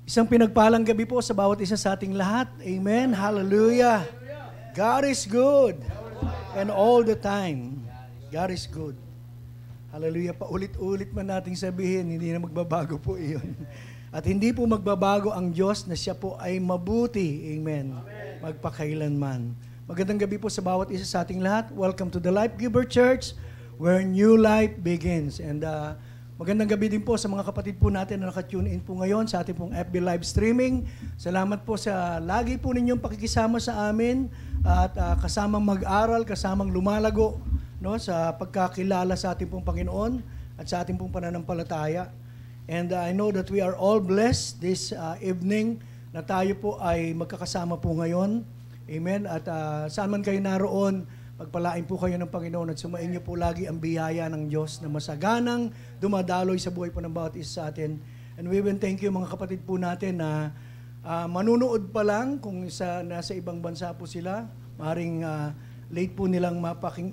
Isang pinagpalang gabi po sa bawat isa sa ating lahat. Amen. Hallelujah. God is good. And all the time, God is good. Hallelujah. Paulit-ulit man nating sabihin, hindi na magbabago po iyon. At hindi po magbabago ang Diyos na siya po ay mabuti. Amen. Magpakailanman. Magandang gabi po sa bawat isa sa ating lahat. Welcome to the Life Giver Church, where new life begins. And magandang gabi din po sa mga kapatid po natin na nakatune in po ngayon sa ating pong FB live streaming. Salamat po sa lagi po ninyong pakikisama sa amin at kasamang mag-aral, kasamang lumalago, no, sa pagkakilala sa ating pong Panginoon at sa ating pong pananampalataya. And I know that we are all blessed this evening na tayo po ay magkakasama po ngayon. Amen. At saan man kayo naroon, pagpalain po kayo ng Panginoon at sumain niyo po lagi ang biyaya ng Diyos na masaganang dumadaloy sa buhay po ng bawat isa sa atin. And we will thank you mga kapatid po natin na manunood pa lang kung nasa ibang bansa po sila. Maring late po nilang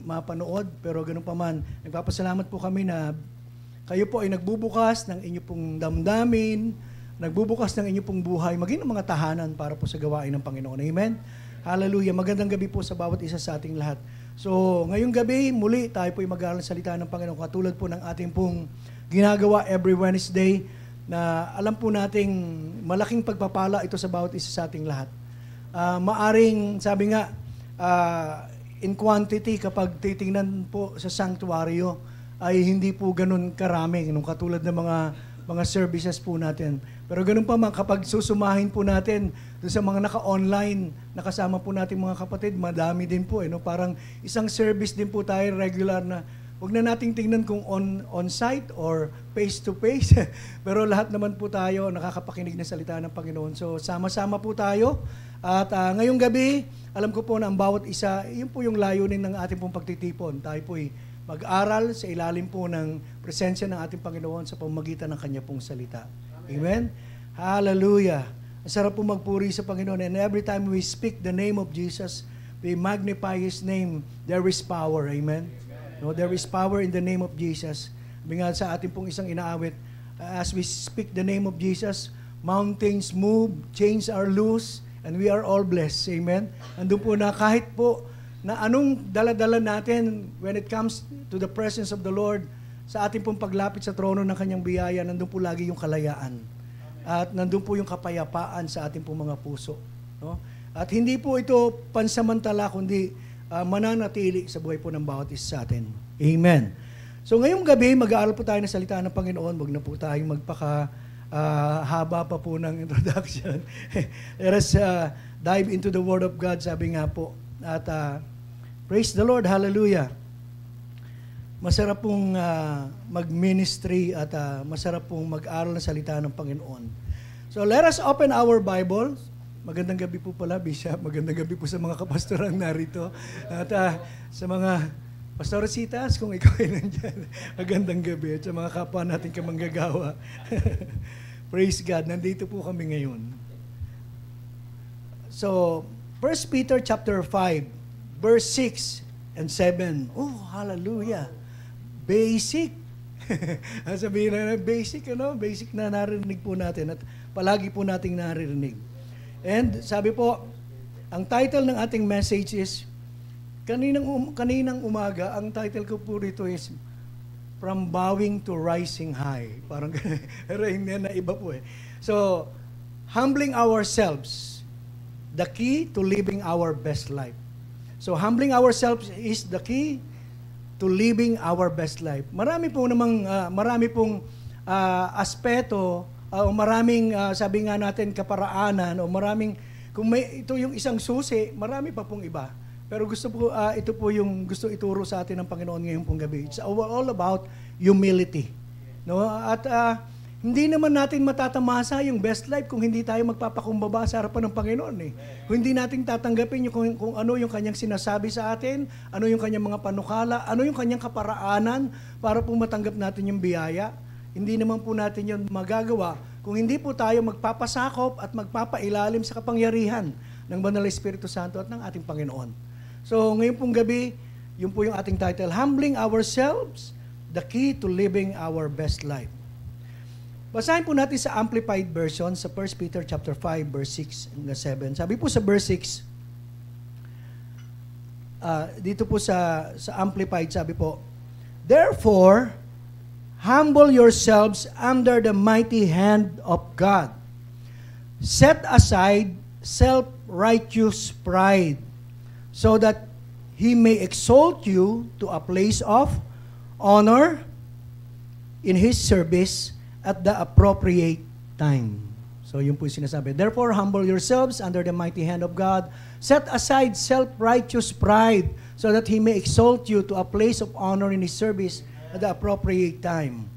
mapanood, pero ganun pa man, nagpapasalamat po kami na kayo po ay nagbubukas ng inyo pong damdamin, nagbubukas ng inyo pong buhay, maging ng mga tahanan para po sa gawain ng Panginoon. Amen? Hallelujah. Magandang gabi po sa bawat isa sa ating lahat. So, ngayong gabi, muli tayo po ay mag-aaral ng salita ng Panginoon katulad po ng ating pong ginagawa every Wednesday na alam po nating malaking pagpapala ito sa bawat isa sa ating lahat. Maaring, sabi nga, in quantity, kapag titingnan po sa sanctuaryo, ay hindi po ganun karami, nung katulad ng mga services po natin. Pero ganun pa man, kapag susumahin po natin sa mga naka-online, nakasama po natin mga kapatid, madami din po. No? Parang isang service din po tayo regular na huwag na nating tingnan kung on-site or face-to-face. Pero lahat naman po tayo nakakapakinig ng salita ng Panginoon. So sama-sama po tayo. At ngayong gabi, alam ko po na ang bawat isa, yun po yung layunin ng ating pong pagtitipon. Tayo po mag-aral sa ilalim po ng presensya ng ating Panginoon sa pamamagitan ng Kanya pong salita. Amen? Hallelujah. Ang sarap po magpuri sa Panginoon. And every time we speak the name of Jesus, we magnify His name. There is power. Amen? No, there is power in the name of Jesus. Sabi nga sa ating pong isang inaawit, as we speak the name of Jesus, mountains move, chains are loose, and we are all blessed. Amen? Andun po na kahit po na anong dala-dala natin when it comes to the presence of the Lord, sa ating pong paglapit sa trono ng Kanyang biyaya, nandun po lagi yung kalayaan. At nandun po yung kapayapaan sa ating pong mga puso. No? At hindi po ito pansamantala, kundi mananatili sa buhay po ng bawat isa sa atin. Amen. So ngayong gabi, mag-aaral po tayo ng salita ng Panginoon. Huwag na po tayong haba pa po ng introduction. Let us dive into the Word of God, sabi nga po. At praise the Lord, hallelujah. Masarap pong mag-ministry at masarap pong mag-aral ng salita ng Panginoon. So let us open our Bible. Magandang gabi po pala, Bishop. Magandang gabi po sa mga kapastorang narito. At sa mga pastoresitas, kung ikaw ay nandyan, magandang gabi. At sa mga kapwa natin kamanggagawa. Praise God, nandito po kami ngayon. So, 1 Peter chapter 5, verse 6 and 7. Oh, hallelujah. Basic. Sabihin na basic, basic na narinig po natin at palagi po nating naririnig. And sabi po, ang title ng ating message is, kaninang umaga, ang title ko po rito is, From Bowing to Rising High. Parang pero hindi na iba po eh. So, humbling ourselves, the key to living our best life. So, humbling ourselves is the key to living our best life. Marami pong aspeto, o maraming, sabi nga natin, kaparaanan, o maraming, kung ito yung isang susi, marami pa pong iba. Pero ito po yung gusto ituro sa atin ng Panginoon ngayong pong gabi. It's all about humility. No? At hindi naman natin matatamasa yung best life kung hindi tayo magpapakumbaba sa harapan ng Panginoon. Kung hindi natin tatanggapin kung ano yung Kanyang sinasabi sa atin, ano yung Kanyang mga panukala, ano yung Kanyang kaparaanan para po matanggap natin yung biyaya, hindi naman po natin yun magagawa kung hindi po tayo magpapasakop at magpapailalim sa kapangyarihan ng Banal na Espiritu Santo at ng ating Panginoon. So ngayon pong gabi, yun po yung ating title, Humbling Ourselves, the Key to Living Our Best Life. Basahin po natin sa Amplified Version sa 1 Peter chapter 5 verse 6 hanggang 7. Sabi po sa verse 6, dito po sa Amplified, sabi po, "Therefore, humble yourselves under the mighty hand of God. Set aside self-righteous pride, so that He may exalt you to a place of honor in His service at the appropriate time." So yun po yung sinasabi. "Therefore, humble yourselves under the mighty hand of God. Set aside self-righteous pride, so that He may exalt you to a place of honor in His service at the appropriate time."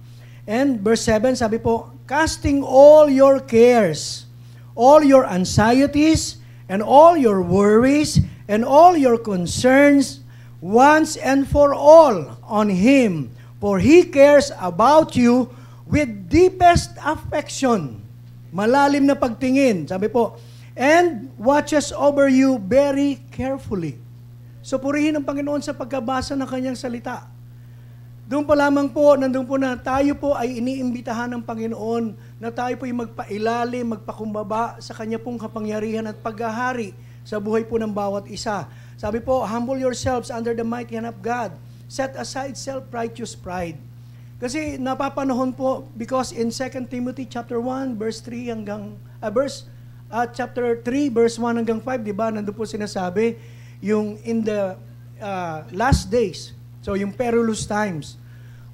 And verse 7, sabi po, "Casting all your cares, all your anxieties, and all your worries, and all your concerns, once and for all on Him, for He cares about you with deepest affection." Malalim na pagtingin, sabi po, "and watches over you very carefully." So purihin ang Panginoon sa pagkabasa ng Kanyang salita. Doon pa lamang po, nandun po na tayo po ay iniimbitahan ng Panginoon na tayo po ay magpailalim, magpakumbaba sa Kanya pong kapangyarihan at paghahari sa buhay po ng bawat isa. Sabi po, "Humble yourselves under the mighty hand of God. Set aside self-righteous pride." Kasi napapanahon po, because in 2 Timothy chapter 1 verse 3 hanggang chapter 3 verse 1 hanggang 5, di ba? Nandoon po sinasabi yung in the last days. So yung perilous times.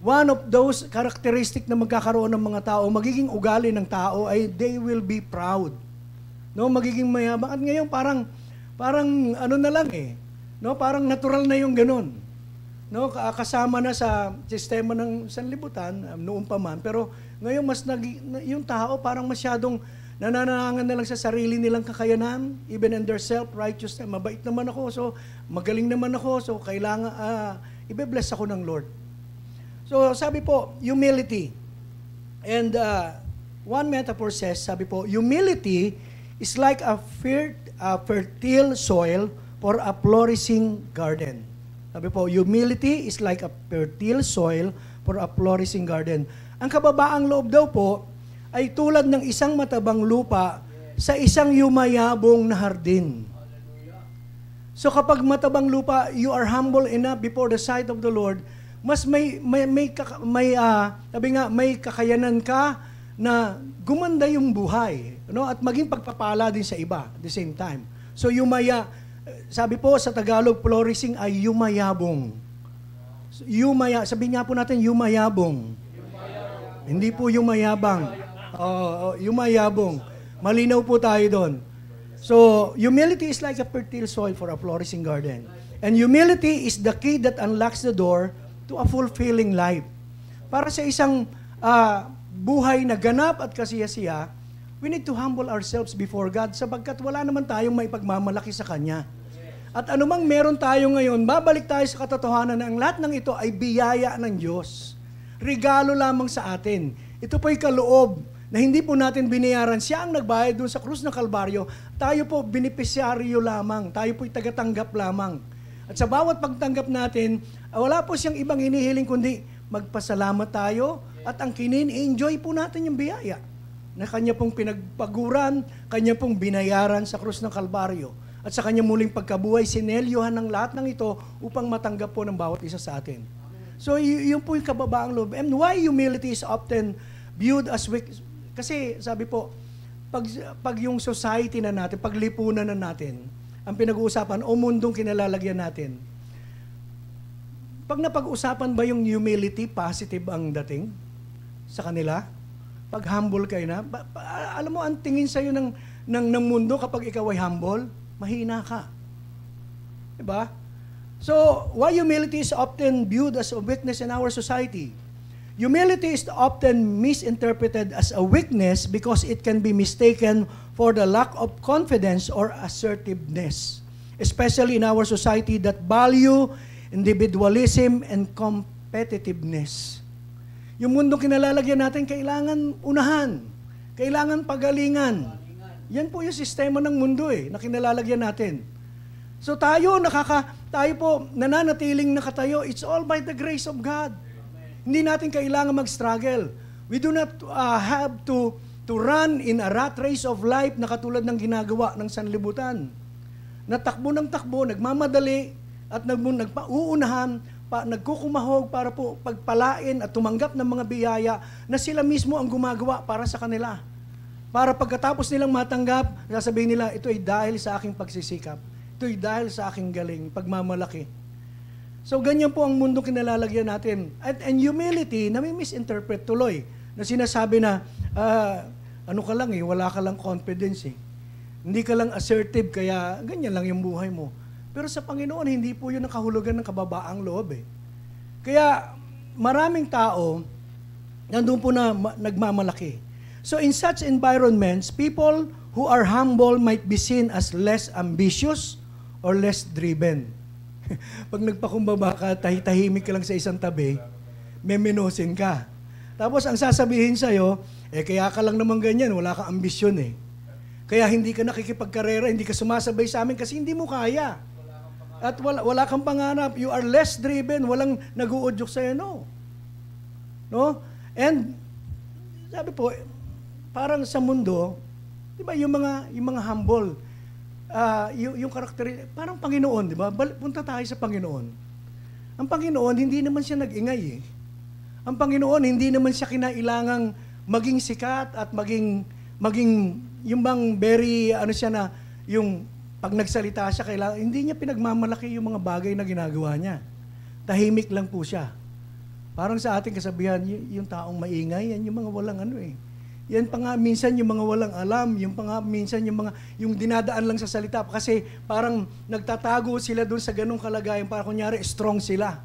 One of those characteristic na magkakaroon ng mga tao, magiging ugali ng tao ay they will be proud. No, magiging mayabang. At ngayon parang ano na lang No, parang natural na yung ganun. No, kasama na sa sistema ng sanlibutan noon pa man, pero ngayon yung tao parang masyadong nananangan na lang sa sarili nilang kakayanan, even in their self-righteousness. Mabait naman ako, so magaling naman ako, so kailangan ibe-bless ako ng Lord. So sabi po, humility. And one metaphor says, sabi po, humility is like a fertile soil for a flourishing garden. Sabi po, humility is like a fertile soil for a flourishing garden. Ang kababaang loob daw po ay tulad ng isang matabang lupa sa isang yumayabong na hardin. So kapag matabang lupa, you are humble enough before the sight of the Lord, mas may kakayanan ka na gumanda yung buhay, no? At maging pagpapala din sa iba at the same time. So sabi po sa Tagalog, flourishing ay yumayabong. Sabihin nga po natin, yumayabong. Hindi po yumayabang. Yumayabong. Malinaw po tayo doon. So, humility is like a fertile soil for a flourishing garden. And humility is the key that unlocks the door to a fulfilling life. Para sa isang buhay na ganap at kasiyasiya, we need to humble ourselves before God sapagkat wala naman tayong maipagmamalaki sa Kanya. At anumang meron tayo ngayon, babalik tayo sa katotohanan na ang lahat ng ito ay biyaya ng Diyos. Regalo lamang sa atin. Ito po'y kaloob na hindi po natin binayaran. Siya ang nagbayad doon sa krus ng Kalbaryo. Tayo po, benepisyaryo lamang. Tayo po'y tagatanggap lamang. At sa bawat pagtanggap natin, wala po siyang ibang hinihiling kundi magpasalamat tayo at ang enjoy po natin yung biyaya na Kanya pong pinagpaguran, Kanya pong binayaran sa krus ng Kalbaryo. At sa Kanya muling pagkabuhay, sinelyohan ng lahat ng ito upang matanggap po ng bawat isa sa atin. So, yun po yung kababaang loob. And why humility is often viewed as weak? Kasi, sabi po, pag yung society na natin, paglipunan na natin, ang pinag-uusapan o mundong kinalalagyan natin, pag napag-usapan ba yung humility, positive ang dating sa kanila? Pag humble kayo na, alam mo, ang tingin sa'yo ng mundo kapag ikaw ay humble, mahina ka. Diba? So, why humility is often viewed as a weakness in our society? Humility is often misinterpreted as a weakness because it can be mistaken for the lack of confidence or assertiveness, especially in our society that value individualism and competitiveness. Yung mundong kinalalagyan natin, kailangan unahan, kailangan pagalingan. Yan po yung sistema ng mundo na kinalalagyan natin. So tayo po nananatiling nakatayo, it's all by the grace of God. Hindi natin kailangan mag-struggle. We do not have to run in a rat race of life na katulad ng ginagawa ng sanlibutan. Natakbo ng takbo, nagmamadali, at nagpauunahan, nagkukumahog para po pagpalain at tumanggap ng mga biyaya na sila mismo ang gumagawa para sa kanila. Para pagkatapos nilang matanggap, sasabihin nila, ito ay dahil sa aking pagsisikap. Ito ay dahil sa aking galing, pagmamalaki. So ganyan po ang mundo kinalalagyan natin. And humility, nami-misinterpret tuloy. Na sinasabi na, ano ka lang wala ka lang confidence eh. Hindi ka lang assertive, kaya ganyan lang yung buhay mo. Pero sa Panginoon, hindi po yun ang kahulugan ng kababaang loob eh. Kaya maraming tao, nandun po na nagmamalaki. So in such environments, people who are humble might be seen as less ambitious or less driven. Pag nagpakumbaba ka, tahimik ka lang sa isang tabi, memenosin ka. Tapos ang sasabihin sa'yo, kaya ka lang naman ganyan, wala kang ambisyon eh. Kaya hindi ka nakikipagkarera, hindi ka sumasabay sa amin kasi hindi mo kaya. At wala kang pangarap, you are less driven, walang nag-uudyok sa'yo, no? And sabi po, parang sa mundo, di ba yung mga humble, yung karakter, parang Panginoon, di ba? Punta tayo sa Panginoon. Ang Panginoon, hindi naman siya nag-ingay eh. Ang Panginoon, hindi naman siya kinailangang maging sikat at maging yung bang very, siya na, yung pag nagsalita siya, hindi niya pinagmamalaki yung mga bagay na ginagawa niya. Tahimik lang po siya. Parang sa ating kasabihan, yung taong maingay, yan yung mga walang Yan pa nga minsan yung mga walang alam, yung pa nga minsan yung dinadaan lang sa salita kasi parang nagtatago sila doon sa ganung kalagayan para kunyari strong sila.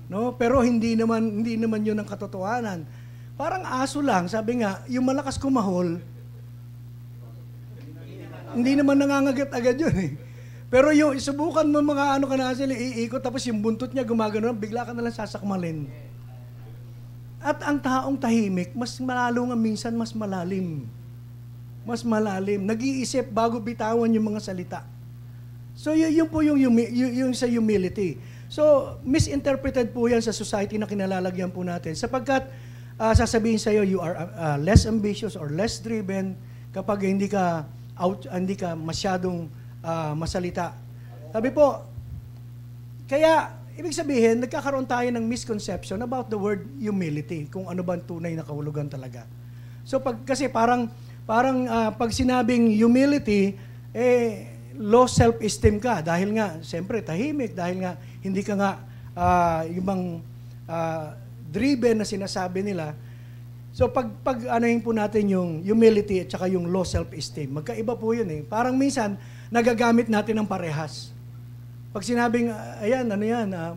No? Pero hindi naman yun ang katotohanan. Parang aso lang, sabi nga, yung malakas kumahol, hindi naman nangangagat agad yun eh. Pero yung subukan mo mga ka na sila, iikot, tapos yung buntot niya gumagano, bigla ka nalang sasakmalin. At ang taong tahimik, mas malalo nga minsan, mas malalim. Mas malalim. Nag-iisip bago bitawan yung mga salita. So yun po yung sa humility. So misinterpreted po yan sa society na kinalalagyan po natin. Sapagkat sasabihin sa'yo, you are less ambitious or less driven kapag hindi ka masyadong masalita. Sabi po, kaya ibig sabihin, nagkakaroon tayo ng misconception about the word humility, kung ano ba ang tunay na kahulugan talaga. So kasi parang pag sinabing humility, low self-esteem ka dahil nga siyempre tahimik, dahil nga hindi ka nga yung driven na sinasabi nila. So pag anuhin po natin yung humility at saka yung low self-esteem, magkaiba po yun eh. Parang minsan, nagagamit natin ng parehas. Pag sinabing,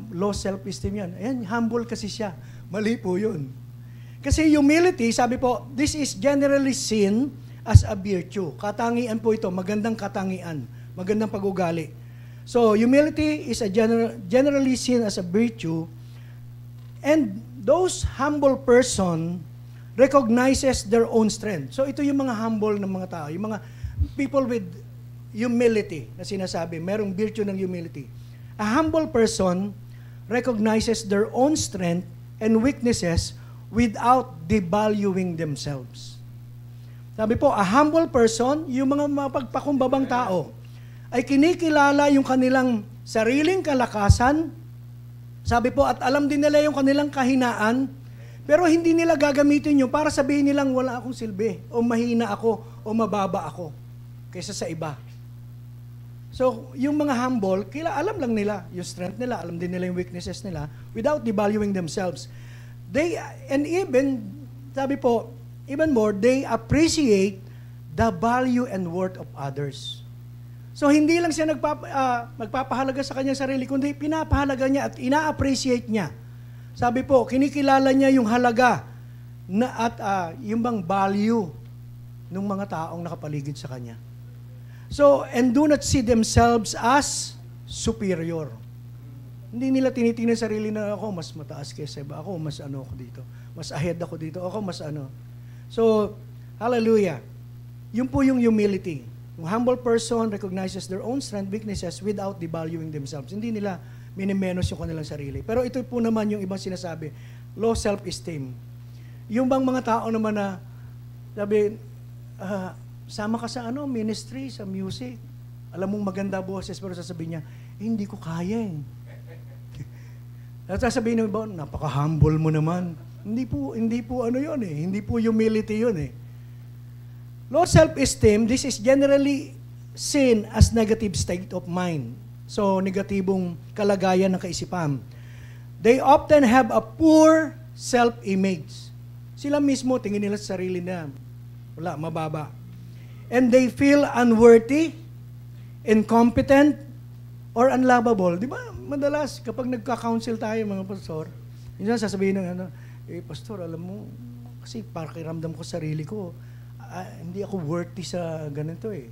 low self-esteem yan, humble kasi siya. Mali po yun. Kasi humility, sabi po, this is generally seen as a virtue. Katangian po ito, magandang katangian, magandang pag-ugali. So humility is generally seen as a virtue, and those humble person recognizes their own strength. So ito yung mga humble ng mga tao, yung mga people with humility na sinasabi, merong virtue ng humility. A humble person recognizes their own strength and weaknesses without devaluing themselves. Sabi po, a humble person, yung mga mapagpakumbabang tao, ay kinikilala yung kanilang sariling kalakasan, sabi po, at alam din nila yung kanilang kahinaan, pero hindi nila gagamitin yun para sabihin nilang wala akong silbi, o mahina ako, o mababa ako, kaysa sa iba. So, yung mga humble, alam lang nila yung strength nila, alam din nila yung weaknesses nila, without devaluing themselves. And even, sabi po, even more, they appreciate the value and worth of others. So, hindi lang siya magpapahalaga sa kanyang sarili, kundi pinapahalaga niya at ina-appreciate niya. Sabi po, kinikilala niya yung halaga at yung bang value ng mga taong nakapaligid sa kanya. So, and do not see themselves as superior. Hindi nila tinitingnan sarili na ako mas mataas kaysa iba. Ako mas ako dito. Mas ahead ako dito. Ako mas So, hallelujah. Yun po yung humility. Yung humble person recognizes their own strength, weaknesses without devaluing themselves. Hindi nila minimenos yung kanilang sarili. Pero ito po naman yung ibang sinasabi, low self-esteem. Yung bang mga tao naman na, sabi, sama ka sa ministry, sa music. Alam mong maganda boses, pero sasabihin niya, hindi ko kaya eh. At sasabihin mo, napaka-humble mo naman. Hindi po yun eh. Hindi po humility yun eh. Low self-esteem, this is generally seen as negative state of mind. So, negatibong kalagayan ng kaisipan. They often have a poor self-image. Sila mismo, tingin nila sa sarili na, wala, mababa. And they feel unworthy, incompetent, or unlovable. Di ba, madalas, kapag nagka-counsel tayo, mga pastor, minsan sasabihin ng pastor, alam mo, kasi pakiramdam ko sarili ko, hindi ako worthy sa ganito eh.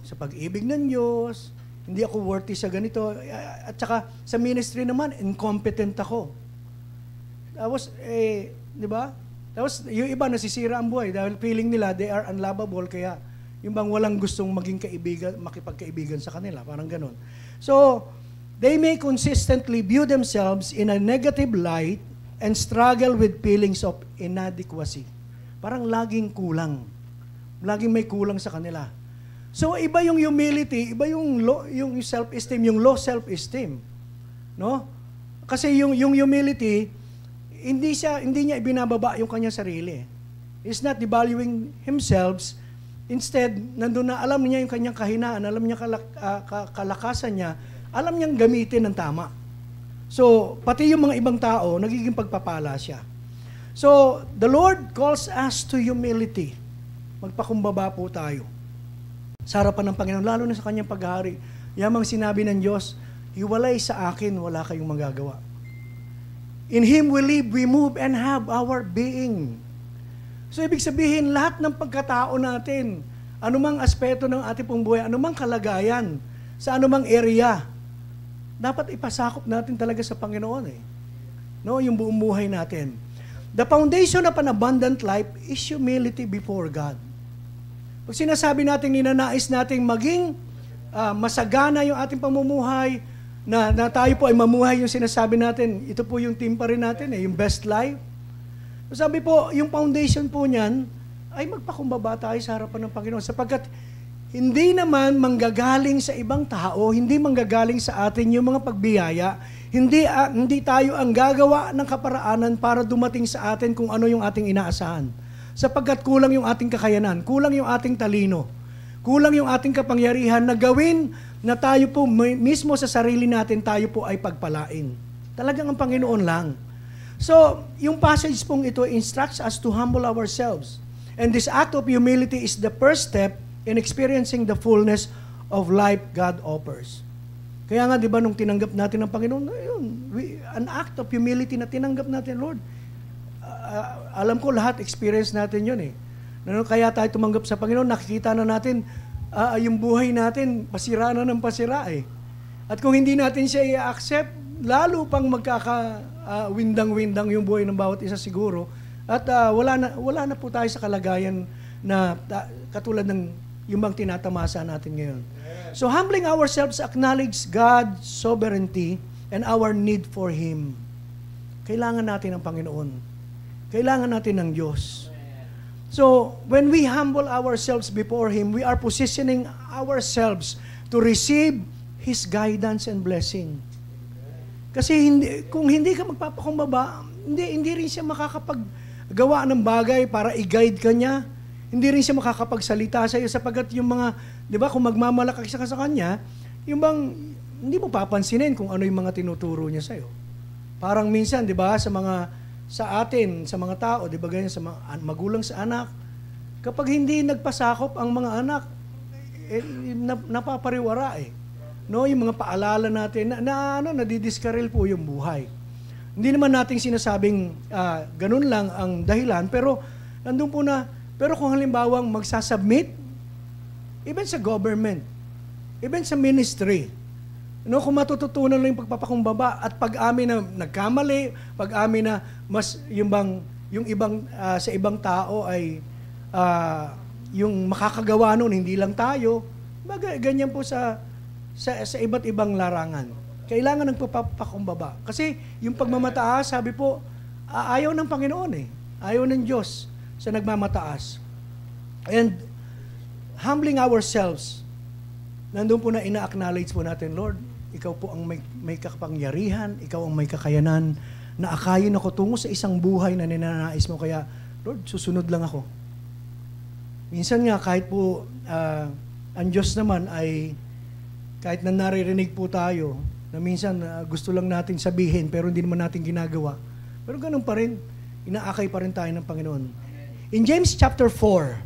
Sa pag-ibig ng Diyos, hindi ako worthy sa ganito. At saka, sa ministry naman, incompetent ako. Tapos, di ba? Tapos, yung iba nasisira ang buhay dahil feeling nila they are unlovable, kaya yung bang walang gustong maging kaibigan, makipagkaibigan sa kanila. Parang ganun. So, they may consistently view themselves in a negative light and struggle with feelings of inadequacy. Parang laging kulang. Laging may kulang sa kanila. So, iba yung humility, iba yung self-esteem, yung low self-esteem. No? Kasi yung humility, hindi niya ibinababa yung kanyang sarili. He's not devaluing himself. Instead, nandun na alam niya yung kanyang kahinaan, alam niya kalakasan niya, alam niyang gamitin ng tama. So, pati yung mga ibang tao, nagiging pagpapala siya. So, the Lord calls us to humility. Magpakumbaba po tayo sa harapan ng Panginoon, lalo na sa kanyang paghahari. Yamang sinabi ng Diyos, hiwalay sa akin, wala kayong magagawa. In Him we live, we move, and have our being. So, ibig sabihin, lahat ng pagkatao natin, anumang aspeto ng ating pong buhay, anumang kalagayan, sa anumang area, dapat ipasakop natin talaga sa Panginoon eh. No, yung buong buhay natin. The foundation of an abundant life is humility before God. Pag sinasabi natin, ninanais nating maging masagana yung ating pamumuhay, na tayo po ay mamuhay yung sinasabi natin, ito po yung team pa rin natin yung best life. So sabi po, yung foundation po niyan, ay magpakumbaba tayo sa harapan ng Panginoon. Sapagkat hindi naman manggagaling sa ibang tao, hindi manggagaling sa atin yung mga pagbiyaya, hindi tayo ang gagawa ng kaparaanan para dumating sa atin kung ano yung ating inaasahan. Sapagkat kulang yung ating kakayanan, kulang yung ating talino, kulang yung ating kapangyarihan na gawin na tayo po mismo sa sarili natin, tayo po ay pagpalain. Talagang ang Panginoon lang. So, yung passage pong ito instructs us to humble ourselves. And this act of humility is the first step in experiencing the fullness of life God offers. Kaya nga, di ba, nung tinanggap natin ng Panginoon, an act of humility na tinanggap natin, Lord. Alam ko lahat, experience natin yun eh. Kaya tayo tumanggap sa Panginoon, nakikita na natin, yung buhay natin, pasira na ng pasira eh. At kung hindi natin siya i-accept, lalo pang magkaka-windang-windang yung buhay ng bawat isa siguro. At wala na po tayo sa kalagayan na katulad ng yung bang tinatamasa natin ngayon. So humbling ourselves acknowledge God's sovereignty and our need for Him. Kailangan natin ng Panginoon. Kailangan natin ng Diyos. So when we humble ourselves before Him, we are positioning ourselves to receive His guidance and blessing. Kasi kung hindi ka magpapakumbaba, hindi rin siya makakapaggawa ng bagay para i-guide ka niya. Hindi rin siya makakapagsalita sa iyo sapagkat yung mga, di ba, kung magmamalaki ka sa kanya, yung bang, hindi mo papansinin kung ano yung mga tinuturo niya sa iyo. Parang minsan, di ba, sa atin, sa mga tao, di ba, ganyan, sa mga magulang sa anak, kapag hindi nagpasakop ang mga anak, napapariwara eh. No, yung mga paalala natin, nadidiskaril po yung buhay. Hindi naman natin sinasabing ganun lang ang dahilan, pero nandun po na. Pero kung halimbawang magsasubmit, even sa government, even sa ministry, no, kung matututunan lang yung pagpapakumbaba at pag-amin na nagkamali, pag-amin na mas yung ibang sa ibang tao ay yung makakagawa nun, hindi lang tayo, ganyan po sa iba't ibang larangan. Kailangan ng pagpapakumbaba. Kasi yung pagmamataas, sabi po, ayaw ng Panginoon eh. Ayaw ng Diyos sa nagmamataas. And humbling ourselves, nandun po na ina-acknowledge po natin, Lord, ikaw po ang may kapangyarihan, ikaw ang may kakayanan na akayin ako tungo sa isang buhay na ninanais mo. Kaya, Lord, susunod lang ako. Minsan nga, kahit po ang Diyos naman ay, kahit na naririnig po tayo, na minsan gusto lang natin sabihin, pero hindi naman natin ginagawa. Pero ganun pa rin, inaakay pa rin tayo ng Panginoon. In James chapter 4,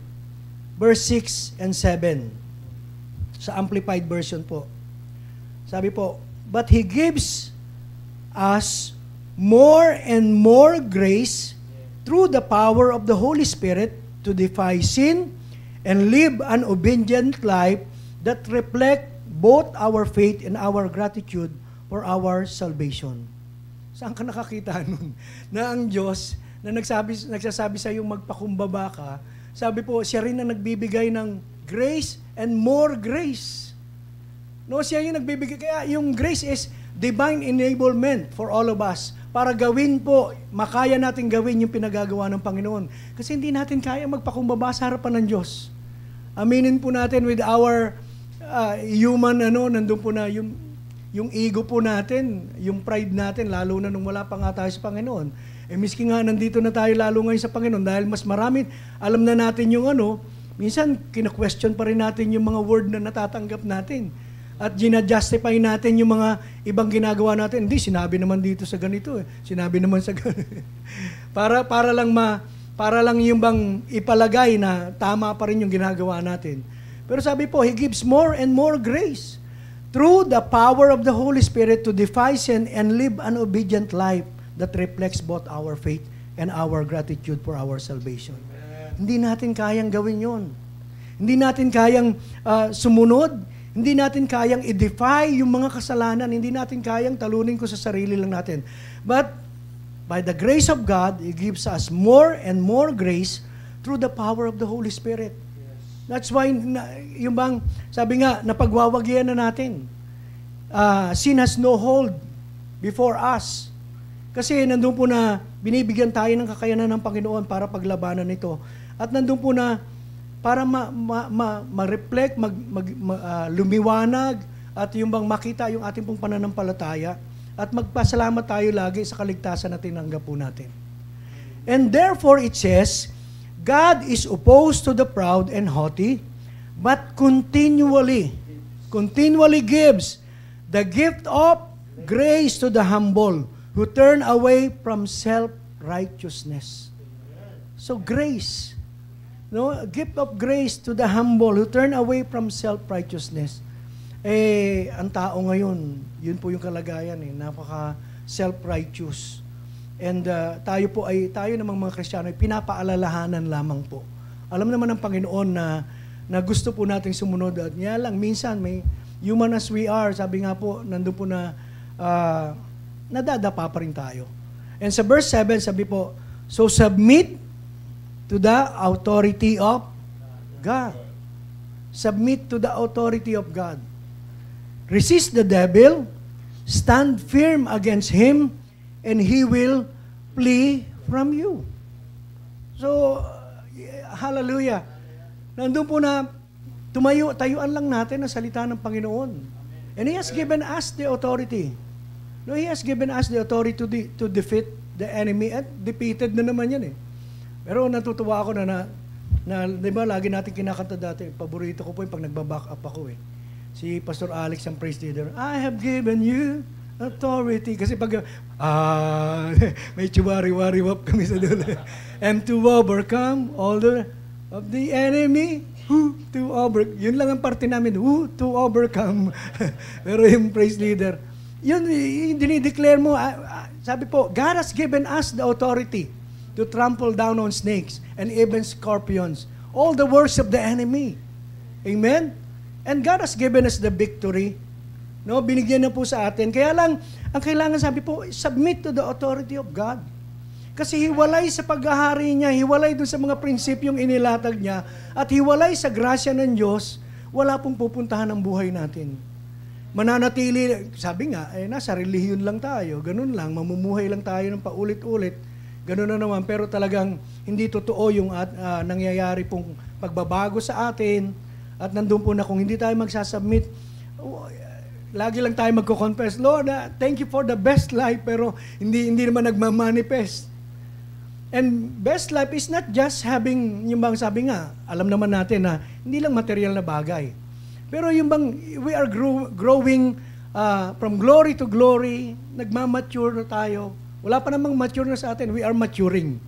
verse 6 and 7, sa Amplified Version po, sabi po, but He gives us more and more grace through the power of the Holy Spirit to defy sin and live an obedient life that reflect both our faith and our gratitude for our salvation. Saan ka nakakita nun? Na ang Diyos na nagsasabi sa iyo magpakumbaba ka, sabi po, siya rin na nagbibigay ng grace and more grace. No, siya yung nagbibigay. Kaya yung grace is divine enablement for all of us para gawin po, makaya natin gawin yung pinagagawa ng Panginoon. Kasi hindi natin kaya magpakumbaba sa harapan ng Diyos. Aminin po natin with our human, nandun po na yung ego po natin, yung pride natin, lalo na nung wala pa nga tayo sa Panginoon. Miski nga nandito na tayo lalo ngayon sa Panginoon dahil mas marami, alam na natin yung minsan kina-question pa rin natin yung mga word na natatanggap natin. At gina-justify natin yung mga ibang ginagawa natin. Hindi, sinabi naman dito sa ganito. Sinabi naman sa ganito. para lang yung bang ipalagay na tama pa rin yung ginagawa natin. Pero sabi po, He gives more and more grace through the power of the Holy Spirit to defy sin and live an obedient life that reflects both our faith and our gratitude for our salvation. Hindi natin kayang gawin yon. Hindi natin kayang sumunod. Hindi natin kayang i-defy yung mga kasalanan. Hindi natin kayang talunin ko sa sarili lang natin. But by the grace of God, He gives us more and more grace through the power of the Holy Spirit. That's why, yung bang, sabi nga, napagwawagyan na natin. Sin has no hold before us. Kasi nandun po na binibigyan tayo ng kakayanan ng Panginoon para paglabanan ito. At nandun po na para ma-reflect, lumiwanag, at yung bang makita yung ating pong pananampalataya, at magpasalamat tayo lagi sa kaligtasan na tinanggap po natin. And therefore it says, God is opposed to the proud and haughty, but continually gives the gift of grace to the humble who turn away from self-righteousness. So grace, gift of grace to the humble who turn away from self-righteousness. Ang tao ngayon, yun po yung kalagayan, napaka self-righteous. And tayo namang mga Kristiyano, pinapaalalahanan lamang po. Alam naman ng Panginoon na gusto po nating sumunod. At niya lang, minsan, may human as we are, sabi nga po, nandun po na nadadapa pa rin tayo. And sa verse 7, sabi po, so submit to the authority of God. Submit to the authority of God. Resist the devil, stand firm against him, and he will flee from you. So, hallelujah. Nandun po na tayuan lang natin ang salita ng Panginoon. And He has given us the authority. No, He has given us the authority to defeat the enemy. At defeated na naman yan Pero natutuwa ako na di ba, lagi natin kinakanta dati. Paborito ko po yung pag nagbaback up ako Si Pastor Alex, ang praise leader, I have given you authority. Kasi pag, may chuwari-wari-wap kami sa dulo. And to overcome all of the enemy, to overcome. Yun lang ang parte namin, to overcome. Pero yung praise leader, yun, dinideclare mo, sabi po, God has given us the authority to trample down on snakes and even scorpions, all the works of the enemy. Amen? And God has given us the victory. Binigyan na po sa atin. Kaya lang, ang kailangan sabi po, submit to the authority of God. Kasi hiwalay sa paghahari niya, hiwalay dun sa mga prinsipyong inilatag niya, at hiwalay sa grasya ng Diyos, wala pong pupuntahan ang buhay natin. Mananatili, sabi nga, nasa relihiyon lang tayo, ganun lang, mamumuhay lang tayo ng paulit-ulit. Ganun na naman, pero talagang hindi totoo yung nangyayari pong pagbabago sa atin at nandun po na kung hindi tayo magsasubmit, lagi lang tayo magko-confess, Lord, thank you for the best life, pero hindi naman nagmamanifest. And best life is not just having, yung bang sabi nga, alam naman natin na hindi lang material na bagay. Pero yung bang we are growing from glory to glory, nagmamature na tayo. Wala pa namang mature na sa atin, we are maturing.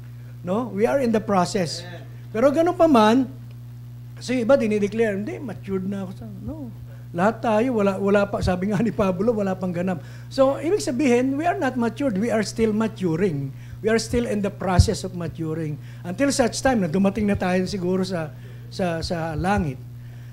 No? We are in the process. Pero ganun pa man, kasi iba dinideclare, hindi, matured na ako. No. Lahat tayo, wala pa, sabi nga ni Pablo, wala pang ganap. So, ibig sabihin, we are not matured, we are still maturing. We are still in the process of maturing. Until such time na dumating na tayo siguro sa langit.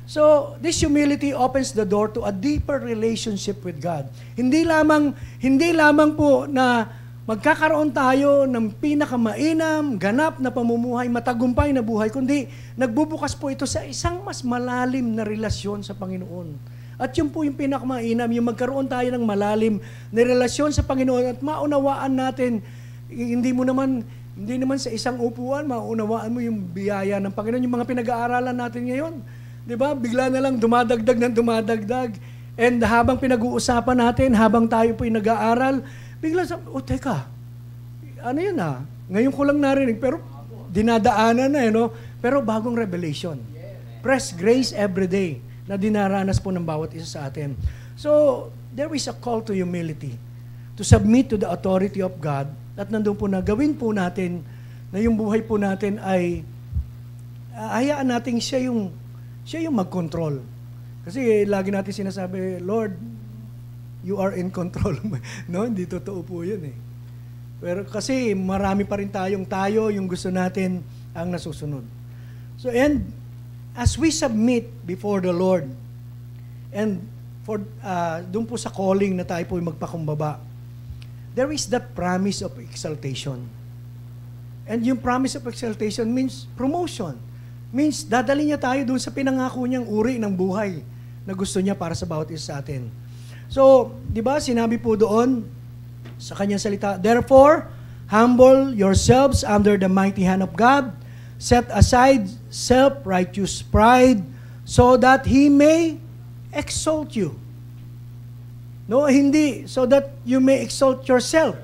So, this humility opens the door to a deeper relationship with God. Hindi lamang po na magkakaroon tayo ng pinakamainam, ganap na pamumuhay, matagumpay na buhay, kundi nagbubukas po ito sa isang mas malalim na relasyon sa Panginoon. At yun po yung pinakamainam, yung magkaroon tayo ng malalim na relasyon sa Panginoon at maunawaan natin, hindi naman sa isang upuan, maunawaan mo yung biyaya ng Panginoon, yung mga pinag-aaralan natin ngayon. Di ba? Bigla na lang dumadagdag. And habang pinag-uusapan natin, habang tayo po yung nag-aaral, bigla teka, ano yun ngayon ko lang narinig, pero dinadaanan na no? Pero bagong revelation. Press grace every day na dinaranas po ng bawat isa sa atin. So, there is a call to humility, to submit to the authority of God, at nandun po na gawin po natin na yung buhay po natin ay hayaan natin siya yung mag-control. Kasi lagi natin sinasabi, Lord, you are in control. No, hindi totoo po yun Pero kasi marami pa rin tayo yung gusto natin ang nasusunod. So, and as we submit before the Lord, and for doon po sa calling na tayo po magpakumbaba, there is that promise of exaltation. And yung promise of exaltation means promotion. Means dadali niya tayo doon sa pinangako niyang uri ng buhay na gusto niya para sa bawat isa sa atin. So, di ba, sinabi po doon sa kanyang salita, therefore, humble yourselves under the mighty hand of God, set aside self-righteous pride, so that He may exalt you. No, hindi, so that you may exalt yourself.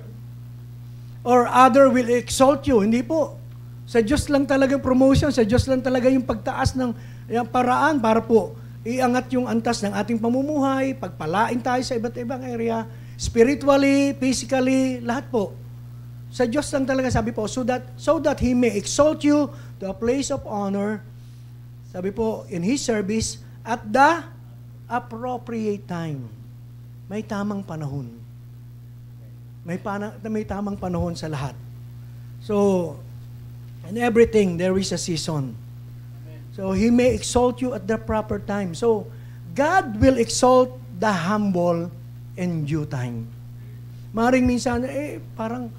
Or other will exalt you. Hindi po. Sa Diyos lang talagang promotion, sa Diyos lang talaga yung pagtaas ng paraan para po iangat yung antas ng ating pamumuhay, pagpalain tayo sa iba't ibang area, spiritually, physically, lahat po. Sa Diyos lang talaga, sabi po, so that He may exalt you to a place of honor, sabi po, in His service, at the appropriate time. May tamang panahon. May tamang panahon sa lahat. So, in everything, there is a season. So, He may exalt you at the proper time. So, God will exalt the humble in due time. Maring minsan, parang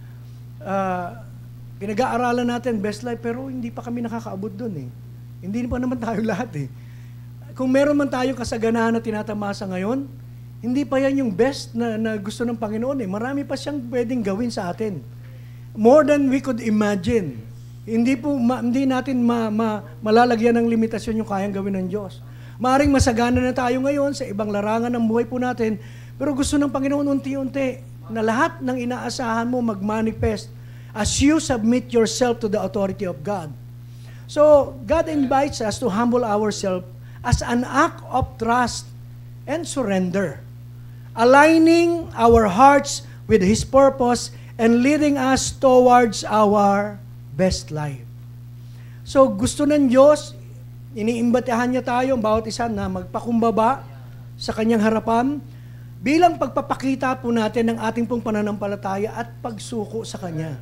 pinag-aaralan natin best life, pero hindi pa kami nakakaabot doon Hindi pa naman tayo lahat Kung meron man tayong kasaganahan na tinatamasa ngayon, hindi pa yan yung best na gusto ng Panginoon Marami pa siyang pwedeng gawin sa atin. More than we could imagine. Hindi natin malalagyan ng limitasyon yung kayang gawin ng Diyos. Maaring masagana na tayo ngayon sa ibang larangan ng buhay po natin, pero gusto ng Panginoon unti-unti na lahat ng inaasahan mo mag-manifest as you submit yourself to the authority of God. So, God invites us to humble ourselves as an act of trust and surrender, aligning our hearts with His purpose and leading us towards our best life. So, gusto ng Diyos, iniimbitahan niya tayo, bawat isa na magpakumbaba sa Kanyang harapan, bilang pagpapakita po natin ng ating pong pananampalataya at pagsuko sa Kanya.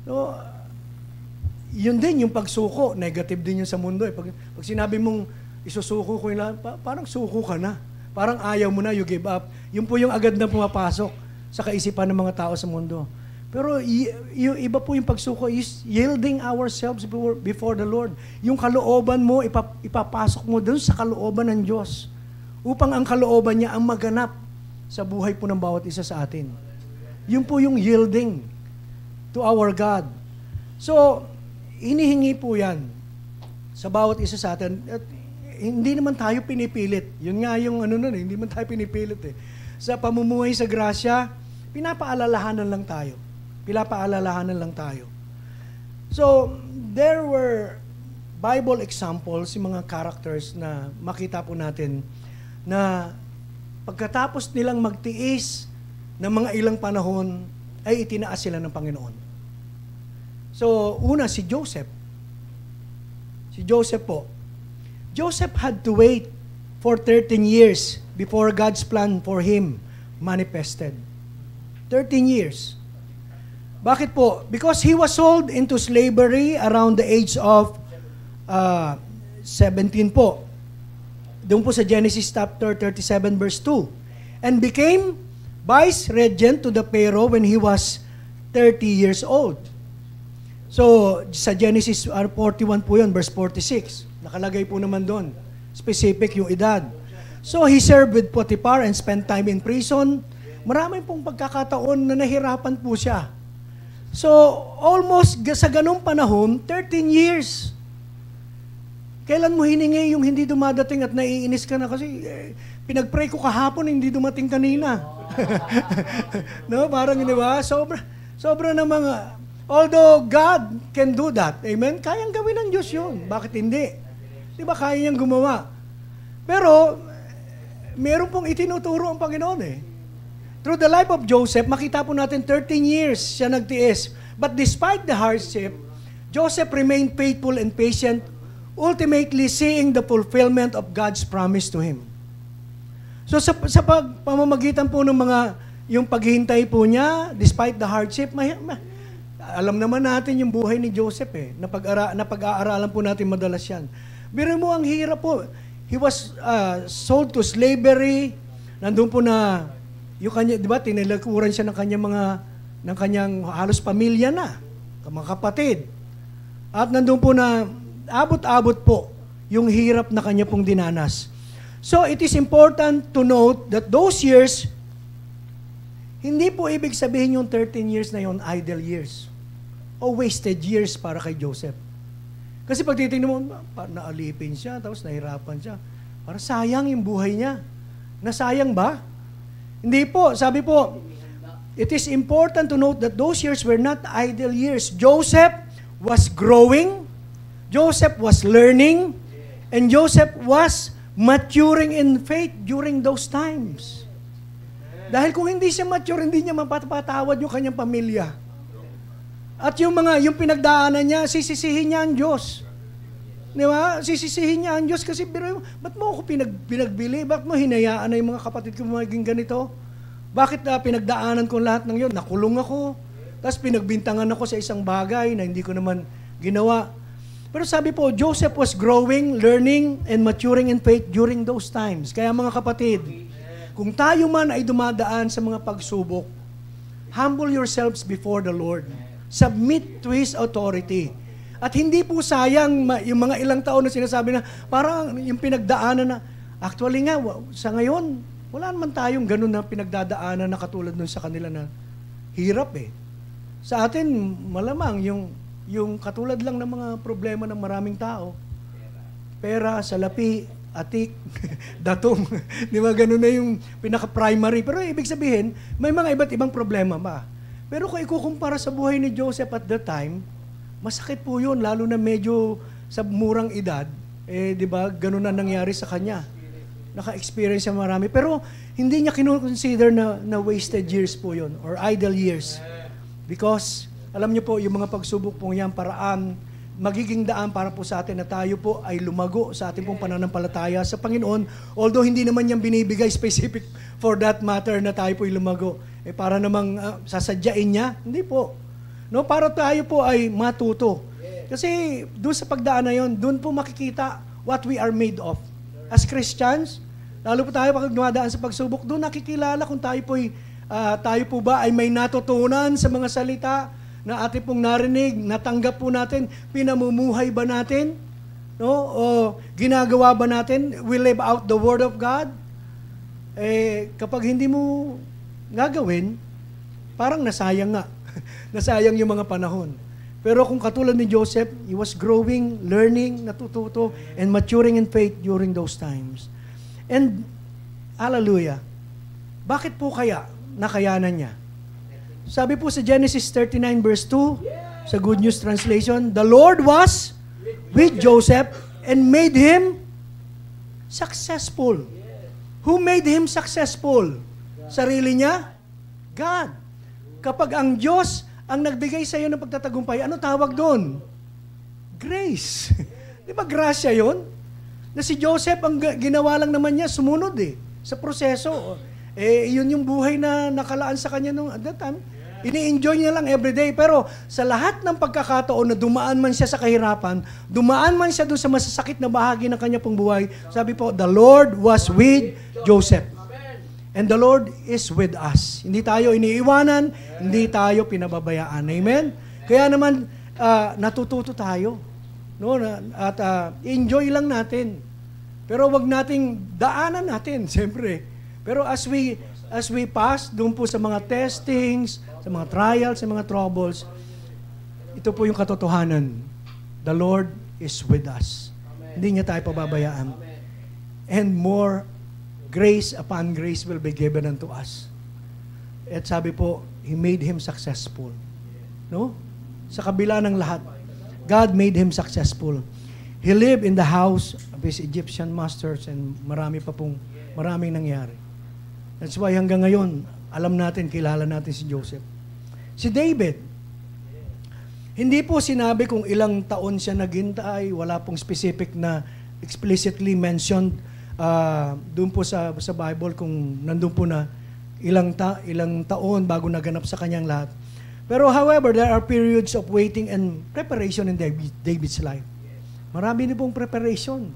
So, yun din yung pagsuko, negative din yun sa mundo. Pag sinabi mong isusuko ko yun, parang suko ka na. Parang ayaw mo na, you give up. Yun po yung agad na pumapasok sa kaisipan ng mga tao sa mundo. Pero yung iba po yung pagsuko is yielding ourselves before the Lord. Yung kalooban mo, ipapasok mo dun sa kalooban ng Diyos upang ang kalooban niya ang maganap sa buhay po ng bawat isa sa atin. Yun po yung yielding. to our God. So, hinihingi po yan sa bawat isa sa atin. At hindi naman tayo pinipilit. Yun nga yung hindi naman tayo pinipilit eh. Sa pamumuhay sa grasya, pinapaalalahanan lang tayo. Pinapaalalahanan lang tayo. So, there were Bible examples, yung mga characters na makita po natin na pagkatapos nilang magtiis ng mga ilang panahon, ay itinaas sila ng Panginoon. So, una, si Joseph. Si Joseph po. Joseph had to wait for 13 years before God's plan for him manifested. 13 years. Bakit po? Because he was sold into slavery around the age of 17 po. Doon po sa Genesis chapter 37 verse 2. And became vice-regent to the Pharaoh when he was 30 years old. So, sa Genesis 41 po yun, verse 46. Nakalagay po naman doon. Specific yung edad. So, he served with Potiphar and spent time in prison. Marami pong pagkakataon na nahirapan po siya. So, almost sa ganung panahon, 13 years. Kailan mo hiningi yung hindi dumadating at naiinis ka na kasi pinag-pray ko kahapon, hindi dumating kanina. No, parang di ba? Sobra na mga, although God can do that, amen? Kayang gawin ng Diyos yun. Bakit hindi? Di ba kaya niyang gumawa? Pero, meron pong itinuturo ang Panginoon eh. Through the life of Joseph, makita po natin 13 years siya nagtiis. But despite the hardship, Joseph remained faithful and patient, ultimately seeing the fulfillment of God's promise to him. So sa pamamagitan po ng yung paghihintay po niya, despite the hardship, alam naman natin yung buhay ni Joseph eh. Napag-aaralan po natin madalas yan. Biro mo, ang hirap po. He was sold to slavery. Nandun po na yung kanya, di ba, tinilakuran siya ng kanyang halos pamilya na, mga kapatid. At nandun po na abot-abot po yung hirap na kanya pong dinanas. So, it is important to note that those years, hindi po ibig sabihin yung 13 years na yon idle years o wasted years para kay Joseph. Kasi pag titingnan mo, naalipin siya, tapos nahirapan siya. Para sayang yung buhay niya. Nasayang ba? Hindi po. Sabi po, it is important to note that those years were not idle years. Joseph was growing, Joseph was learning, and Joseph was maturing in faith during those times. Dahil kung hindi siya mature, hindi niya mapatawad yung kanyang pamilya. At yung pinagdaanan niya, sisisihin niya ang Diyos. Di ba? Sisisihin niya ang Diyos kasi, ba't mo ako pinagbili? Ba't mo hinayaan na yung mga kapatid ko maging ganito? Bakit pinagdaanan ko lahat ng yun? Nakulong ako. Tapos pinagbintangan ako sa isang bagay na hindi ko naman ginawa. Pero sabi po, Joseph was growing, learning, and maturing in faith during those times. Kaya mga kapatid, kung tayo man ay dumadaan sa mga pagsubok, humble yourselves before the Lord. Submit to His authority. At hindi po sayang yung mga ilang taon na sinasabi na parang yung pinagdaanan na, actually nga, sa ngayon, wala naman tayong ganun na pinagdadaanan na katulad nun sa kanila na hirap eh. Sa atin, malamang yung katulad lang ng mga problema ng maraming tao. Pera, salapi, atik, datong. Di ba, ganun na yung pinaka-primary. Pero ibig sabihin, may mga iba't ibang problema ba? Pero kung ikukumpara sa buhay ni Joseph at that time, masakit po yun, lalo na medyo sa murang edad, di ba, ganun na nangyari sa kanya. Naka-experience siya marami. Pero hindi niya kinoconsider na wasted years po yun, or idle years. Because, alam niyo po, yung mga pagsubok po yan, paraan, magiging daan para po sa atin na tayo po ay lumago sa ating pong pananampalataya sa Panginoon. Although hindi naman yan binibigay specific for that matter na tayo po ay lumago. Para namang sasadyain niya, hindi po. No, para tayo po ay matuto. Kasi doon sa pagdaan na yon, doon po makikita what we are made of. As Christians, lalo po tayo pag dumadaan sa pagsubok, doon nakikilala kung tayo po ba ay may natutunan sa mga salita na ating pong narinig, natanggap po natin, pinamumuhay ba natin? No? O ginagawa ba natin? We live out the Word of God? Kapag hindi mo gagawin, parang nasayang nga. Nasayang yung mga panahon. Pero kung katulad ni Joseph, he was growing, learning, natututo, and maturing in faith during those times. And, hallelujah, bakit po kaya nakayanan niya? Sabi po sa Genesis 39 verse 2, sa Good News Translation, the Lord was with Joseph and made him successful. Who made him successful? Sarili niya? God. Kapag ang Diyos ang nagbigay sa iyo ng pagtatagumpay, ano tawag doon? Grace. Di ba grasya yon? Na si Joseph, ang ginawa lang naman niya, sumunod sa proseso. Yun yung buhay na nakalaan sa kanya nung at that time. Ini-enjoy niya lang everyday. Pero sa lahat ng pagkakataon na dumaan man siya sa kahirapan, dumaan man siya doon sa masasakit na bahagi ng kanya pong buhay, sabi po, the Lord was with Joseph. And the Lord is with us. Hindi tayo iniiwanan, hindi tayo pinababayaan. Amen? Kaya naman, natututo tayo. No? At enjoy lang natin. Pero wag nating daanan natin, siyempre. Pero as we pass, doon po sa mga testings, sa mga trials, sa mga troubles, ito po yung katotohanan. The Lord is with us. Hindi niya tayo pababayaan. And more grace upon grace will be given unto us. At sabi po, He made him successful. No? Sa kabila ng lahat, God made him successful. He lived in the house of his Egyptian masters and maraming nangyari. That's why hanggang ngayon, alam natin, kilala natin si Joseph. Si David, hindi po sinabi kung ilang taon siya naghintay, wala pong specific na explicitly mentioned doon po sa Bible kung nandun po na ilang taon bago naganap sa kanyang lahat. Pero however, there are periods of waiting and preparation in David's life. Marami din pong preparation.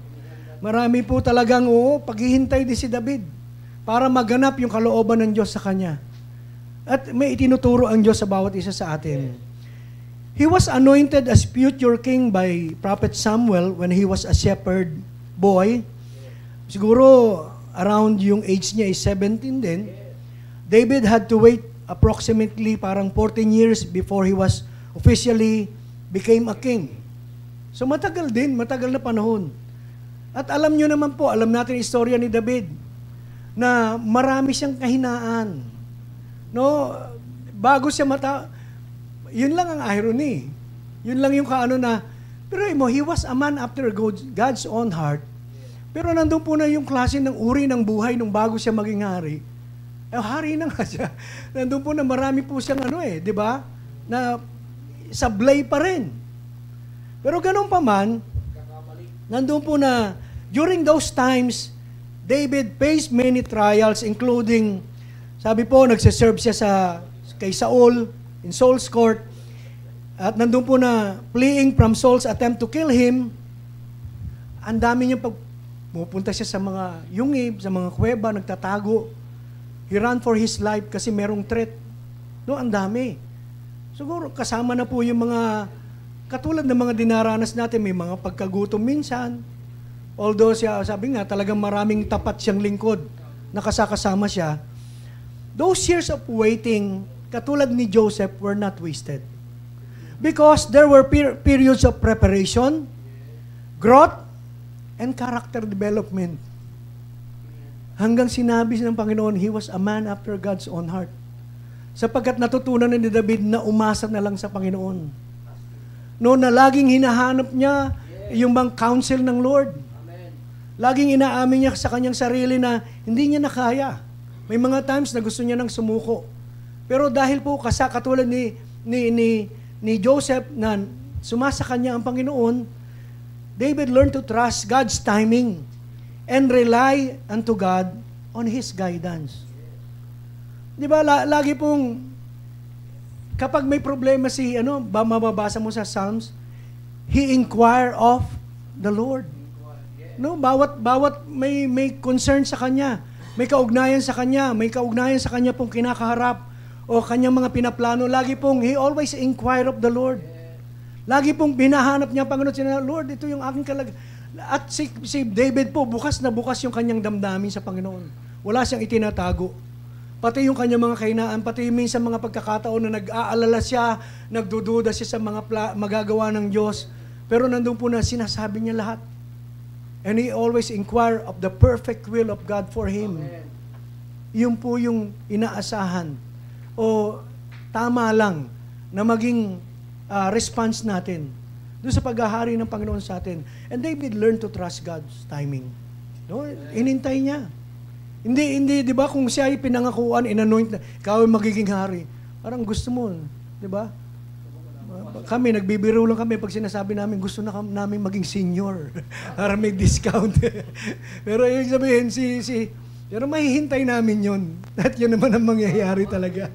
Marami po talagang paghihintay din si David para maganap yung kalooban ng Diyos sa kanya. At may itinuturo ang Diyos sa bawat isa sa atin. He was anointed as future king by Prophet Samuel when he was a shepherd boy. Siguro around yung age niya is 17 din. David had to wait approximately parang 14 years before he was officially became a king. So matagal na panahon. At alam nyo naman po, alam natin yung istorya ni David na marami siyang kahinaan. No, bago siya yun lang ang irony. Yun lang yung pero he was a man after God's own heart. Pero nandun po na yung klase ng uri ng buhay nung bago siya maging hari. Hari na nga siya. Nandun po na marami po siyang di ba? Na sablay pa rin. Pero ganun pa man, nandun po na during those times, David faced many trials including, sabi po, nagsiserve siya kay Saul, in Saul's court, at nandun po na fleeing from Saul's attempt to kill him. Ang dami niyang pupunta siya sa mga yungib, sa mga kuweba, nagtatago. He ran for his life kasi merong threat. No, ang dami. Siguro kasama na po yung mga, katulad ng mga dinaranas natin, may mga pagkagutom minsan. Although sabi nga, talagang maraming tapat siyang lingkod, nakasakasama siya. Those years of waiting, katulad ni Joseph, were not wasted. Because there were periods of preparation, growth, and character development. Hanggang sinabi ng Panginoon, he was a man after God's own heart. Sapagkat natutunan ni David na umasa na lang sa Panginoon. No, na laging hinahanap niya yung bang counsel ng Lord. Laging inaamin niya sa kanyang sarili na hindi niya nakaya. May mga times na gusto niya nang sumuko. Pero dahil po katulad ni Joseph na sumasa kanya ang Panginoon, David learned to trust God's timing and rely unto God on His guidance. Di ba, lagi pong, kapag may problema mababasa mo sa Psalms, he inquire of the Lord. No, bawat may concern sa kanya, may kaugnayan sa kanya, pong kinakaharap o kanyang mga pinaplano, lagi pong he always inquire of the Lord. Lagi pong binahanap niya, Panginoon, Lord, ito yung aking At si David po, bukas na bukas yung kanyang damdamin sa Panginoon. Wala siyang itinatago. Pati yung kanyang mga kahinaan, pati yung minsan mga pagkakataon na nag-aalala siya, nagdududa siya sa mga magagawa ng Diyos. Pero nandun po na sinasabi niya lahat. And he always inquire of the perfect will of God for him. Amen. Yun po yung inaasahan. O tama lang na maging response natin doon sa paghahari ng Panginoon sa atin. And David learned to trust God's timing. No? Inintay niya. Hindi, di ba, kung siya ay pinangakuan, inanoint na, ikaw ay magiging hari. Parang gusto mo, di ba? Kami, nagbibiro lang kami pag sinasabi namin, gusto na namin maging senior para may discount. Pero yung sabihin, pero mahihintay namin yun. At yun naman ang mangyayari talaga.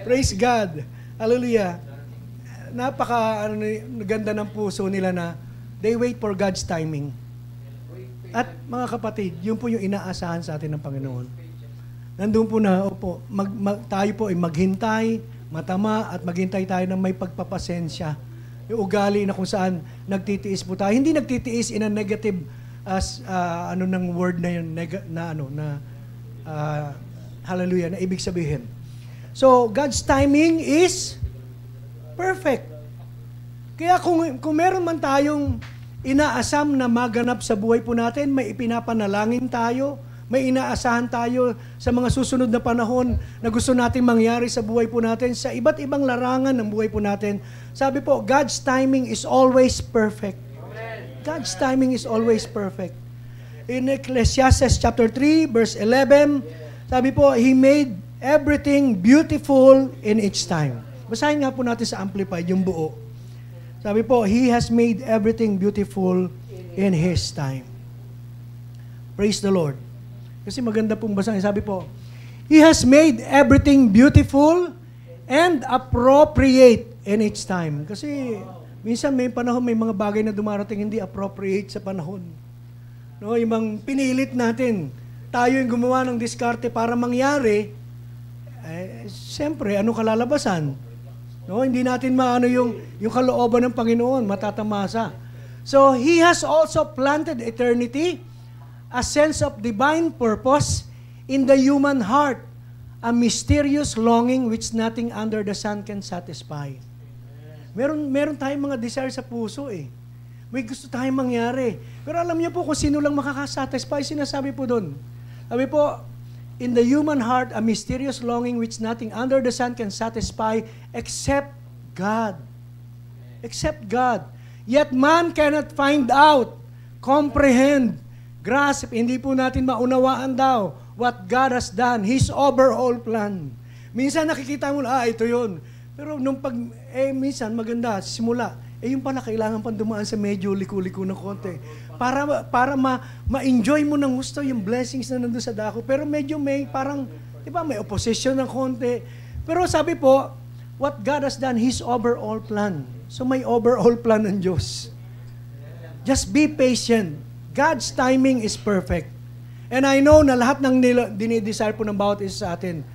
Praise God. Hallelujah. Ganda ng puso nila na they wait for God's timing. At mga kapatid, yun po yung inaasahan sa atin ng Panginoon. Nandun po na, opo, tayo po ay maghintay, matama, at maghintay tayo ng may pagpapasensya. Yung ugali na kung saan nagtitiis po tayo. Hindi nagtitiis in a negative as ng word na yun, hallelujah, na ibig sabihin. So, God's timing is perfect. Kaya kung meron man tayong inaasam na maganap sa buhay po natin, may ipinapanalangin tayo, may inaasahan tayo sa mga susunod na panahon na gusto nating mangyari sa buhay po natin, sa iba't ibang larangan ng buhay po natin. Sabi po, God's timing is always perfect. God's timing is always perfect. In Ecclesiastes chapter 3, verse 11, sabi po, He made everything beautiful in its time. Basahin nga po natin sa Amplified yung buo. Sabi po, He has made everything beautiful in His time. Praise the Lord. Kasi maganda pong basahin. Sabi po, He has made everything beautiful and appropriate in its time. Kasi minsan may panahon, may mga bagay na dumarating hindi appropriate sa panahon. No, yung mga pinilit natin, tayo yung gumawa ng diskarte para mangyari, siyempre, ano kalalabasan? No, hindi natin maano yung kalooban ng Panginoon, matatamasa. So, He has also planted eternity, a sense of divine purpose in the human heart, a mysterious longing which nothing under the sun can satisfy. Meron tayong mga desire sa puso eh. May gusto tayong mangyari. Pero alam niyo po kung sino lang makakasatisfy, sinasabi po doon. Sabi po, in the human heart, a mysterious longing which nothing under the sun can satisfy except God. Except God. Yet man cannot find out, comprehend, grasp, hindi po natin maunawaan daw what God has done, His overall plan. Minsan nakikita mo, ito yun. Pero nung minsan maganda, simula, yung pala kailangan pang dumaan sa medyo liku-liku na konti. Para ma-enjoy mo ng gusto yung blessings na nandun sa dako. Pero medyo may parang, di ba, may opposition ng konti. Pero sabi po, what God has done, His overall plan. So may overall plan ng Diyos. Just be patient. God's timing is perfect. And I know na lahat ng dinidesire po ng bawat isa sa atin,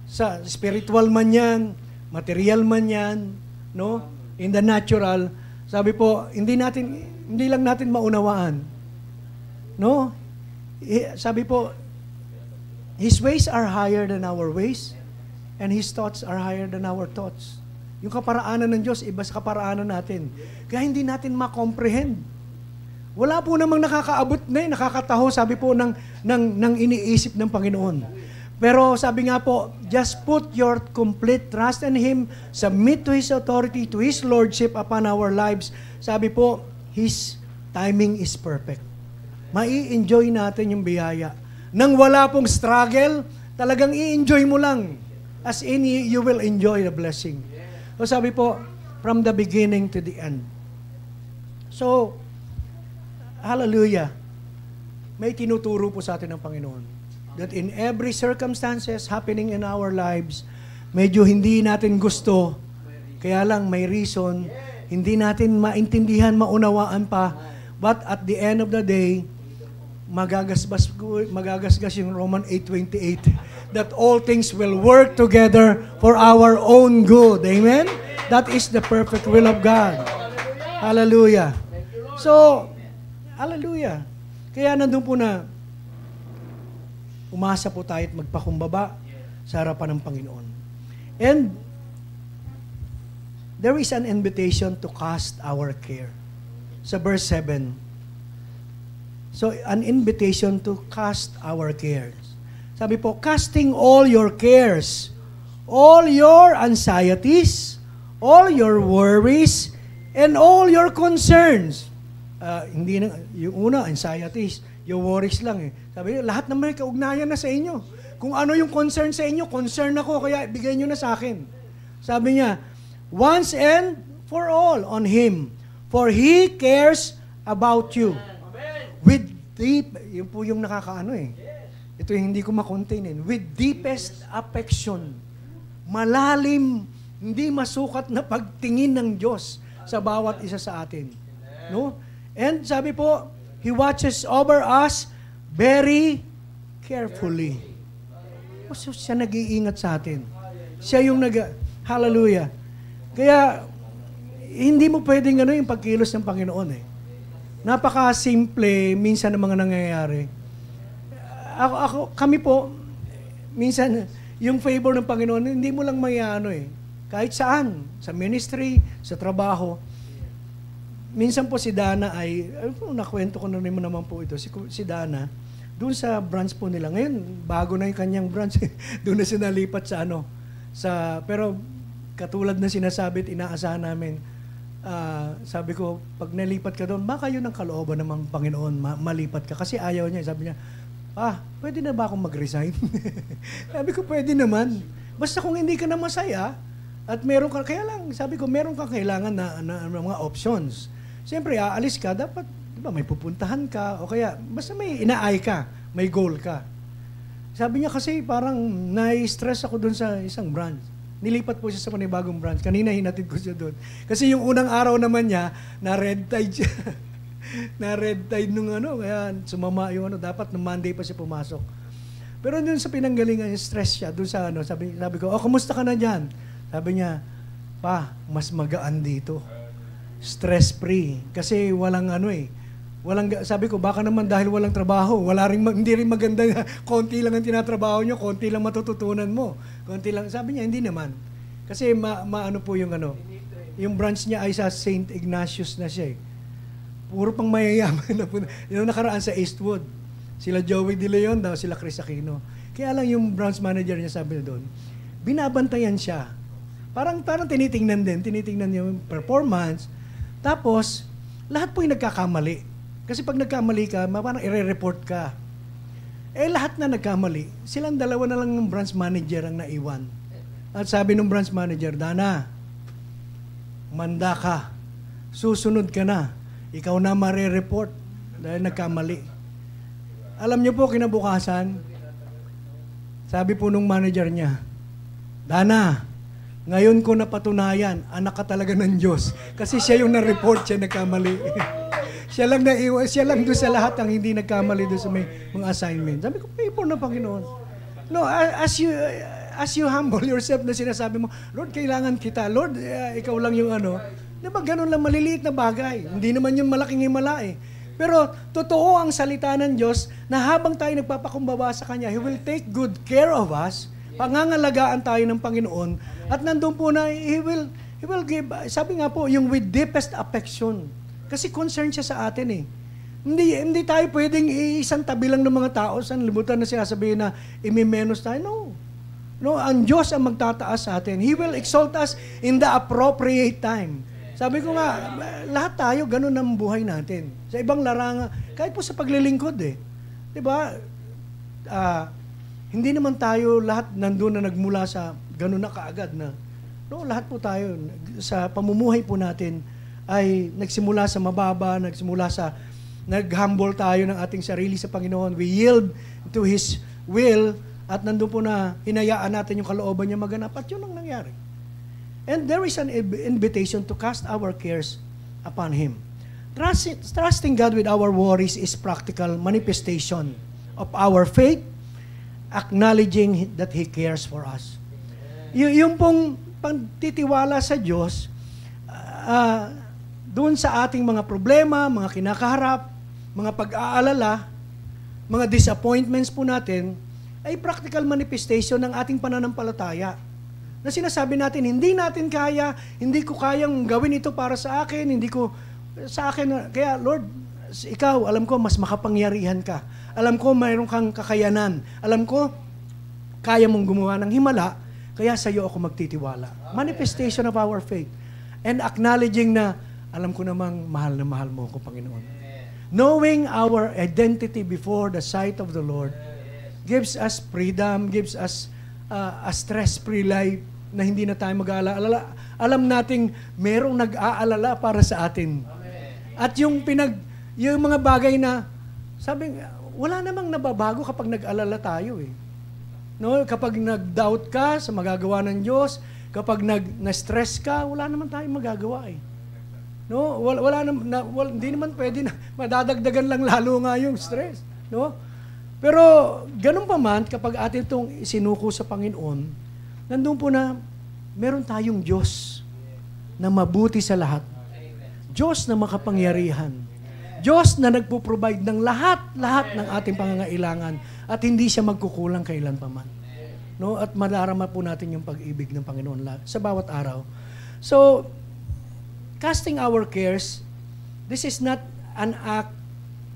sa spiritual man yan, material man yan, no? In the natural, sabi po, hindi lang natin maunawaan. No? Sabi po, His ways are higher than our ways, and His thoughts are higher than our thoughts. Yung kaparaanan ng Diyos, iba sa kaparaanan natin. Kaya hindi natin ma-comprehend. Wala po namang nakakaabot na nakakataho, sabi po, ng iniisip ng Panginoon. Pero sabi nga po, just put your complete trust in Him, submit to His authority, to His lordship upon our lives. Sabi po, His timing is perfect. Mai-enjoy natin yung biyaya. Nang wala pong struggle, talagang i-enjoy mo lang. As in, you will enjoy the blessing. So sabi po, from the beginning to the end. So, hallelujah. May tinuturo po sa atin ng Panginoon. That in every circumstances happening in our lives, medyo hindi natin gusto, kaya lang may reason, hindi natin maintindihan, maunawaan pa, but at the end of the day, magagasgas yung Roman 8:28, that all things will work together for our own good. Amen? That is the perfect will of God. Hallelujah. So, hallelujah. Kaya nandun po na, umasa po tayo at magpakumbaba. sa harapan ng Panginoon. And there is an invitation to cast our care. Sa verse 7. So, an invitation to cast our cares. Sabi po, casting all your cares, all your anxieties, all your worries, and all your concerns. Hindi na, yung una, anxieties, yung worries lang eh. Sabi niyo, lahat naman may kaugnayan na sa inyo. Kung ano yung concern sa inyo, concern ako, kaya bigay nyo na sa akin. Sabi niya, once and for all on Him, for He cares about you. With deep, yun po yung nakakaano eh. Ito yung hindi ko makontain. With deepest affection, malalim, hindi masukat na pagtingin ng Diyos sa bawat isa sa atin. No? And sabi po, He watches over us very carefully. So, siya nag-iingat sa atin. Siya yung hallelujah. Kaya, hindi mo pwedeng yung pagkilos ng Panginoon eh. Napaka-simple minsan ng mga nangyayari. Kami po, minsan, yung favor ng Panginoon, hindi mo lang mayano eh. Kahit saan, sa ministry, sa trabaho. Minsan po si Dana nakwento ko na rin mo naman po ito, si Dana, doon sa branch po nila. Ngayon, bago na yung kanyang branch, doon na siya nalipat pero katulad na sinasabi at inaasahan namin, sabi ko, pag nalipat ka doon, baka yun ang kalooban ng Panginoon, malipat ka. Kasi ayaw niya, sabi niya, pwede na ba akong mag-resign? Sabi ko, pwede naman. Basta kung hindi ka na masaya, at meron ka, kaya lang, sabi ko, meron kang kailangan na mga options. Siyempre, aalis ka, dapat, di ba, may pupuntahan ka, o kaya, basta may inaay ka, may goal ka. Sabi niya kasi, parang na-stress ako doon sa isang branch. Nilipat po siya sa panibagong branch. Kanina hinatid ko siya doon. Kasi yung unang araw naman niya, na red tide siya. Na red tide nung kaya sumama yung dapat nung Monday pa siya pumasok. Pero doon sa pinanggalingan, stress siya, doon sa sabi ko, kumusta ka na dyan? Sabi niya, mas magaan dito. Stress-free. Kasi walang sabi ko, baka naman dahil walang trabaho, hindi rin maganda, konti lang ang tinatrabaho nyo, konti lang matututunan mo. Konti lang, sabi niya, hindi naman. Kasi maano po yung yung branch niya ay sa St. Ignatius na siya eh. Puro pang mayayaman na po. Yung nakaraan sa Eastwood. Sila Joey De Leon daw, sila Chris Aquino. Kaya lang yung branch manager niya sabi na doon, binabantayan siya. Parang tinitingnan yung performance. Tapos, lahat po yung nagkakamali. Kasi pag nagkamali ka, parang i-report ka. Lahat na nagkamali. Silang dalawa na lang ng branch manager ang naiwan. At sabi ng branch manager, Dana, manda ka. Susunod ka na. Ikaw na mare-report dahil nagkamali. Alam niyo po, kinabukasan, sabi po nung manager niya, Dana, ngayon ko napatunayan, anak ka talaga ng Diyos. Kasi siya yung na-report, siya nagkamali. siya lang doon sa lahat ang hindi nagkamali doon sa mga assignment. Sabi ko, favor na Panginoon. No, as you humble yourself na sinasabi mo, Lord, kailangan kita. Lord, ikaw lang yung Diba, ganun lang maliliit na bagay. Hindi naman yung malaking himala eh. Pero totoo ang salita ng Diyos na habang tayo nagpapakumbaba sa Kanya, He will take good care of us. Pangangalagaan tayo ng Panginoon. At nandun po na, He will give, sabi nga po, yung with deepest affection. Kasi concern siya sa atin eh. Hindi tayo pwedeng isang tabi lang ng mga tao, sa libutan na sinasabihin na imimenos tayo. No, ang Diyos ang magtataas sa atin. He will exalt us in the appropriate time. Sabi ko nga, lahat tayo, ganun ang buhay natin. Sa ibang larangan, kahit po sa paglilingkod eh. Diba? Hindi naman tayo lahat nandun na nagmula sa ganun na kaagad na. No, lahat po tayo, sa pamumuhay po natin, ay nagsimula sa mababa, nag-humble tayo ng ating sarili sa Panginoon. We yield to His will, at nandun po na hinayaan natin yung kalooban niya maganap. At yun ang nangyari. And there is an invitation to cast our cares upon Him. Trusting God with our worries is practical manifestation of our faith, acknowledging that He cares for us. Yung pong pagtitiwala sa Diyos, doon sa ating mga problema, mga kinakaharap, mga pag-aalala, mga disappointments po natin, ay practical manifestation ng ating pananampalataya. Na sinasabi natin, hindi natin kaya, hindi ko kayang gawin ito para sa akin, hindi ko, sa akin, kaya Lord, ikaw, alam ko, mas makapangyarihan ka. Alam ko, mayroon kang kakayanan. Alam ko, kaya mong gumawa ng himala, kaya sa iyo ako magtitiwala. Manifestation of our faith. And acknowledging na, alam ko namang mahal na mahal mo ako, Panginoon. Knowing our identity before the sight of the Lord gives us freedom, gives us a stress-free life na hindi na tayo mag-aalala. Alam nating merong nag-aalala para sa atin. At yung mga bagay na, sabi, wala namang nababago kapag nag-alala tayo eh. No, kapag nag-doubt ka sa magagawa ng Diyos, kapag na-stress ka, wala naman tayong magagawa eh. No, hindi naman pwede na madadagdagan lang lalo nga yung stress, no? Pero ganun pa man kapag atin itong isinuko sa Panginoon, nandun po na meron tayong Diyos na mabuti sa lahat. Diyos na makapangyarihan. Diyos na nagpo-provide ng lahat ng ating pangangailangan at hindi siya magkukulang kailan pa man. No? At madarama po natin yung pag-ibig ng Panginoon sa bawat araw. So, casting our cares, this is not an act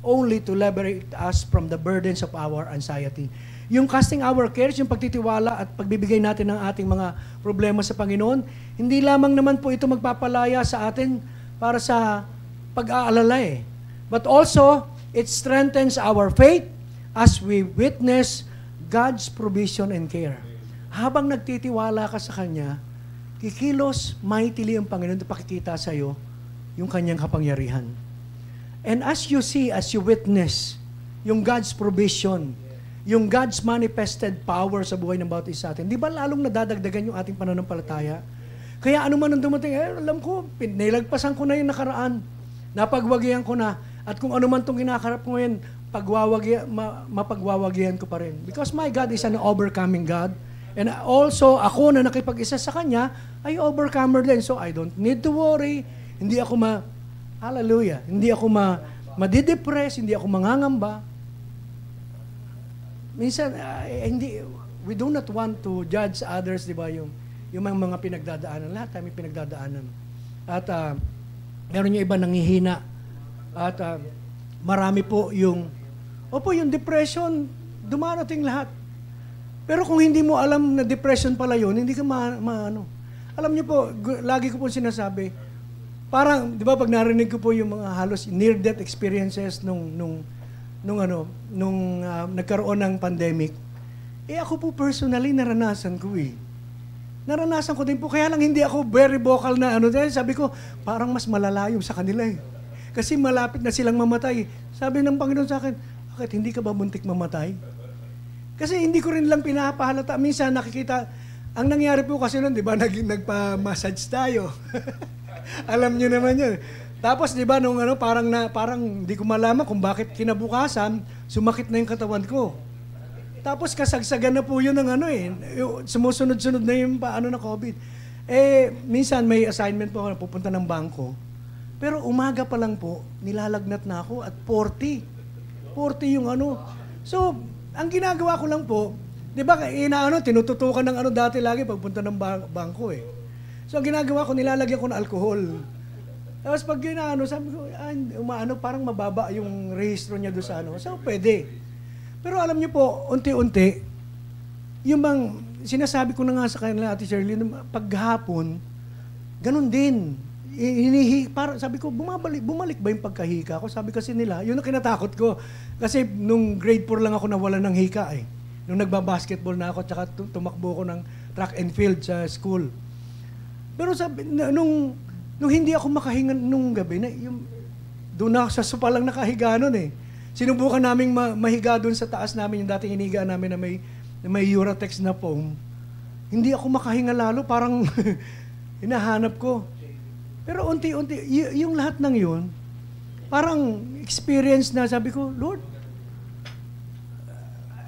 only to liberate us from the burdens of our anxiety. Yung casting our cares, yung pagtitiwala at pagbibigay natin ng ating mga problema sa Panginoon, hindi lamang naman po ito magpapalaya sa atin para sa pag-aalala eh. But also, it strengthens our faith as we witness God's provision and care. Habang nagtitiwala ka sa Kanya, kikilos mightily ang Panginoon na pakikita sa iyo yung Kanyang kapangyarihan. And as you see, as you witness yung God's provision, yung God's manifested power sa buhay ng bawat isa atin, di ba lalong nadadagdagan yung ating pananampalataya? Kaya ano man ang dumating, alam ko, nilagpasan ko na yung nakaraan, napagwagihan ko na, at kung ano man itong kinakarap ko ngayon, mapagwawagihan ko pa rin. Because my God is an overcoming God. And also, ako na nakipag-isa sa Kanya, ay overcomer din. So, I don't need to worry. Hindi ako hallelujah, hindi ako madidepress, hindi ako mangangamba. Minsan, we do not want to judge others, di ba, yung mga pinagdadaanan. Lahat tayo may pinagdadaanan. At meron yung iba nanghihina. At marami po yung depression, dumarating lahat. Pero kung hindi mo alam na depression pala yun, hindi ka maano. Alam niyo po, lagi ko po sinasabi, parang, di ba, pag narinig ko po yung mga halos near-death experiences nung nagkaroon ng pandemic, ako po personally naranasan ko eh. Naranasan ko din po, kaya lang hindi ako very vocal na dahil sabi ko, parang mas malala yung sa kanila eh. Kasi malapit na silang mamatay. Sabi ng Panginoon sa akin, bakit hindi ka ba muntik mamatay? Kasi hindi ko rin lang pinapahalata. Minsan nakikita, ang nangyari po kasi nun, di ba, nagpa-massage tayo. Alam niyo naman yun. Tapos, di ba, parang hindi ko malaman kung bakit kinabukasan, sumakit na yung katawan ko. Tapos, kasagsagan na po yun ng sumusunod-sunod na yung na COVID. Minsan may assignment po ako na pupunta ng bangko. Pero umaga pa lang po, nilalagnat na ako at 40. 40 yung So, ang ginagawa ko lang po, di ba, tinututukan ng dati lagi pagpunta ng bangko eh. So, ang ginagawa ko, nilalagyan ko ng alcohol. Tapos pag sabi ko, parang mababa yung rehistro niya doon sa So, pwede. Pero alam niyo po, unti-unti, yung sinasabi ko na nga sa kanila, Ate Shirley, paghapon, ganun din. Sabi ko, bumalik ba yung pagkahika ko? Sabi kasi nila, yun ang kinatakot ko. Kasi nung grade 4 lang ako nawala ng hika eh. Nung nagbabasketball na ako, tsaka tumakbo ko ng track and field sa school. Pero sabi, nung hindi ako makahinga nung gabi, doon ako sa sopa lang nakahiga nun eh. Sinubukan naming mahiga doon sa taas namin, yung dating iniga namin na may Uratex na foam. Hindi ako makahinga lalo, parang hinahanap ko. Pero unti-unti, yung lahat ng yun, parang experience na sabi ko, Lord,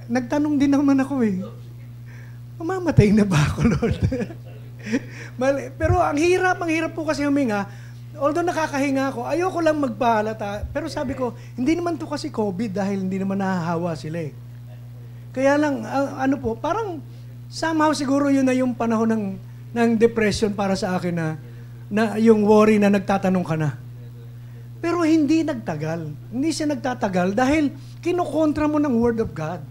nagtanong din naman ako eh, mamamatay na ba ako, Lord? Pero ang hirap po kasi huminga. Although nakakahinga ako, ayoko lang magpahalata. Pero sabi ko, hindi naman to kasi COVID dahil hindi naman nahahawa sila eh. Kaya lang, ano po, parang somehow siguro yun na yung panahon ng depression para sa akin na yung worry na nagtatanong ka na. Pero hindi nagtagal. Hindi siya nagtatagal dahil kinukontra mo ng Word of God.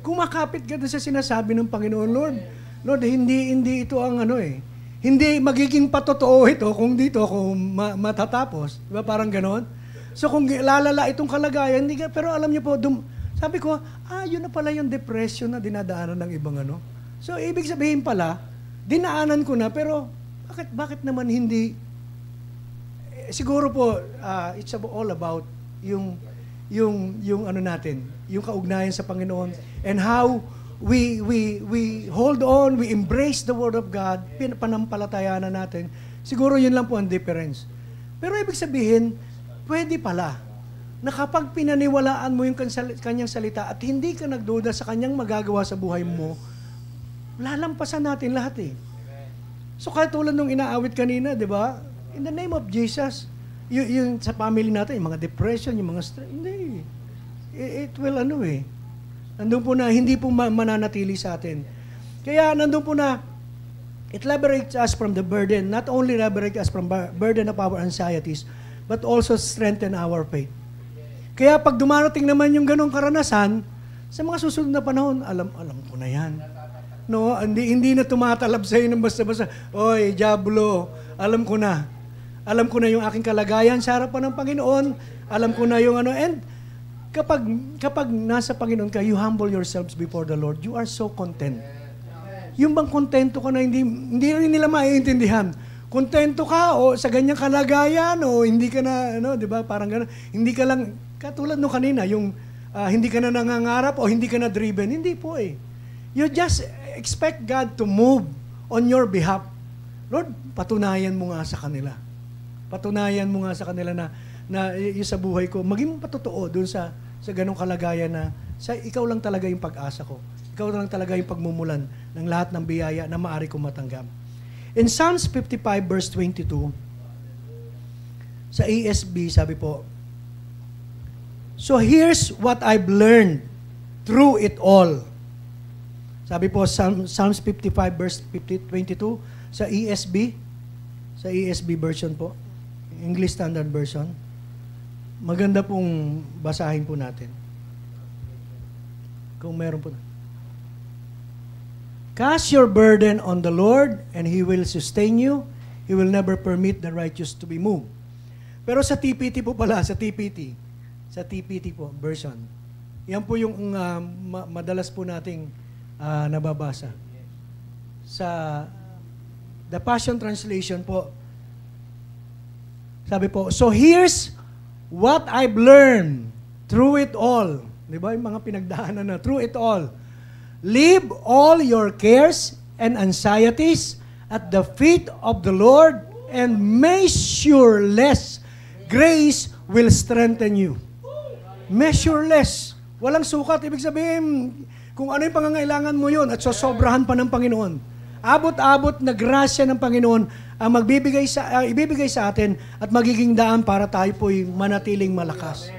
Kumakapit ka doon sa sinasabi ng Panginoon, Lord, hindi ito ang hindi magiging patotoo ito kung dito ako matatapos. Diba parang ganon? So kung lalala itong kalagayan, pero alam niyo po, sabi ko, yun na pala yung depression na dinadaanan ng ibang So ibig sabihin pala, dinaanan ko na, pero bakit naman hindi? Siguro po, it's all about yung natin, yung kaugnayan sa Panginoon, and how we hold on, we embrace the Word of God, panampalatayaan na natin. Siguro yun lang po ang difference. Pero ibig sabihin, pwede pala na kapag pinaniwalaan mo yung kanyang salita at hindi ka nagduda sa kanyang magagawa sa buhay mo, lalampasan natin lahat So kahit tulad nung inaawit kanina, di ba? In the name of Jesus, yung sa family natin, yung mga depression, yung mga stress, hindi. It will nandun po na hindi po mananatili sa atin. Kaya nandun po na it liberates us from the burden, not only liberates us from burden of our anxieties, but also strengthen our faith. Kaya pag dumarating naman yung ganong karanasan, sa mga susunod na panahon, alam ko na yan. No, hindi na tumatalab sa'yo ng basta-basta, oy, diablo, alam ko na. Alam ko na yung aking kalagayan sa harapan ng Panginoon. Alam ko na yung and kapag nasa Panginoon ka, you humble yourselves before the Lord, you are so content. Yung bang kontento ka na hindi rin nila maiintindihan. Kontento ka sa ganyang kalagayan hindi ka na, di ba, parang gano'n. Hindi ka lang, katulad no kanina, yung hindi ka na nangangarap o hindi ka na driven. Hindi po You just expect God to move on your behalf. Lord, patunayan mo nga sa kanila. Patunayan mo nga sa kanila na yung sa buhay ko, maging patotoo doon sa ganong kalagayan na ikaw lang talaga yung pag-asa ko. Ikaw lang talaga yung pagmumulan ng lahat ng biyaya na maaari kong matanggap. In Psalms 55 verse 22, sa ESV, sabi po, so here's what I've learned through it all. Sabi po, Psalms 55 verse 22, sa ESV version po, English Standard Version. Maganda pong basahin po natin. Kung meron po. Cast your burden on the Lord and He will sustain you. He will never permit the righteous to be moved. Pero sa TPT po pala, sa TPT po, version. Yan po yung madalas po nating nababasa. Sa The Passion Translation po, sabi po, so here's what I've learned through it all. Di ba? Yung mga pinagdaanan na, through it all. Leave all your cares and anxieties at the feet of the Lord and measureless grace will strengthen you. Measureless. Walang sukat. Ibig sabihin, kung ano yung pangangailangan mo yun at sosobrahan pa ng Panginoon. Abot-abot na grasya ng Panginoon ang ibibigay sa atin at magiging daan para tayo po'y manatiling malakas.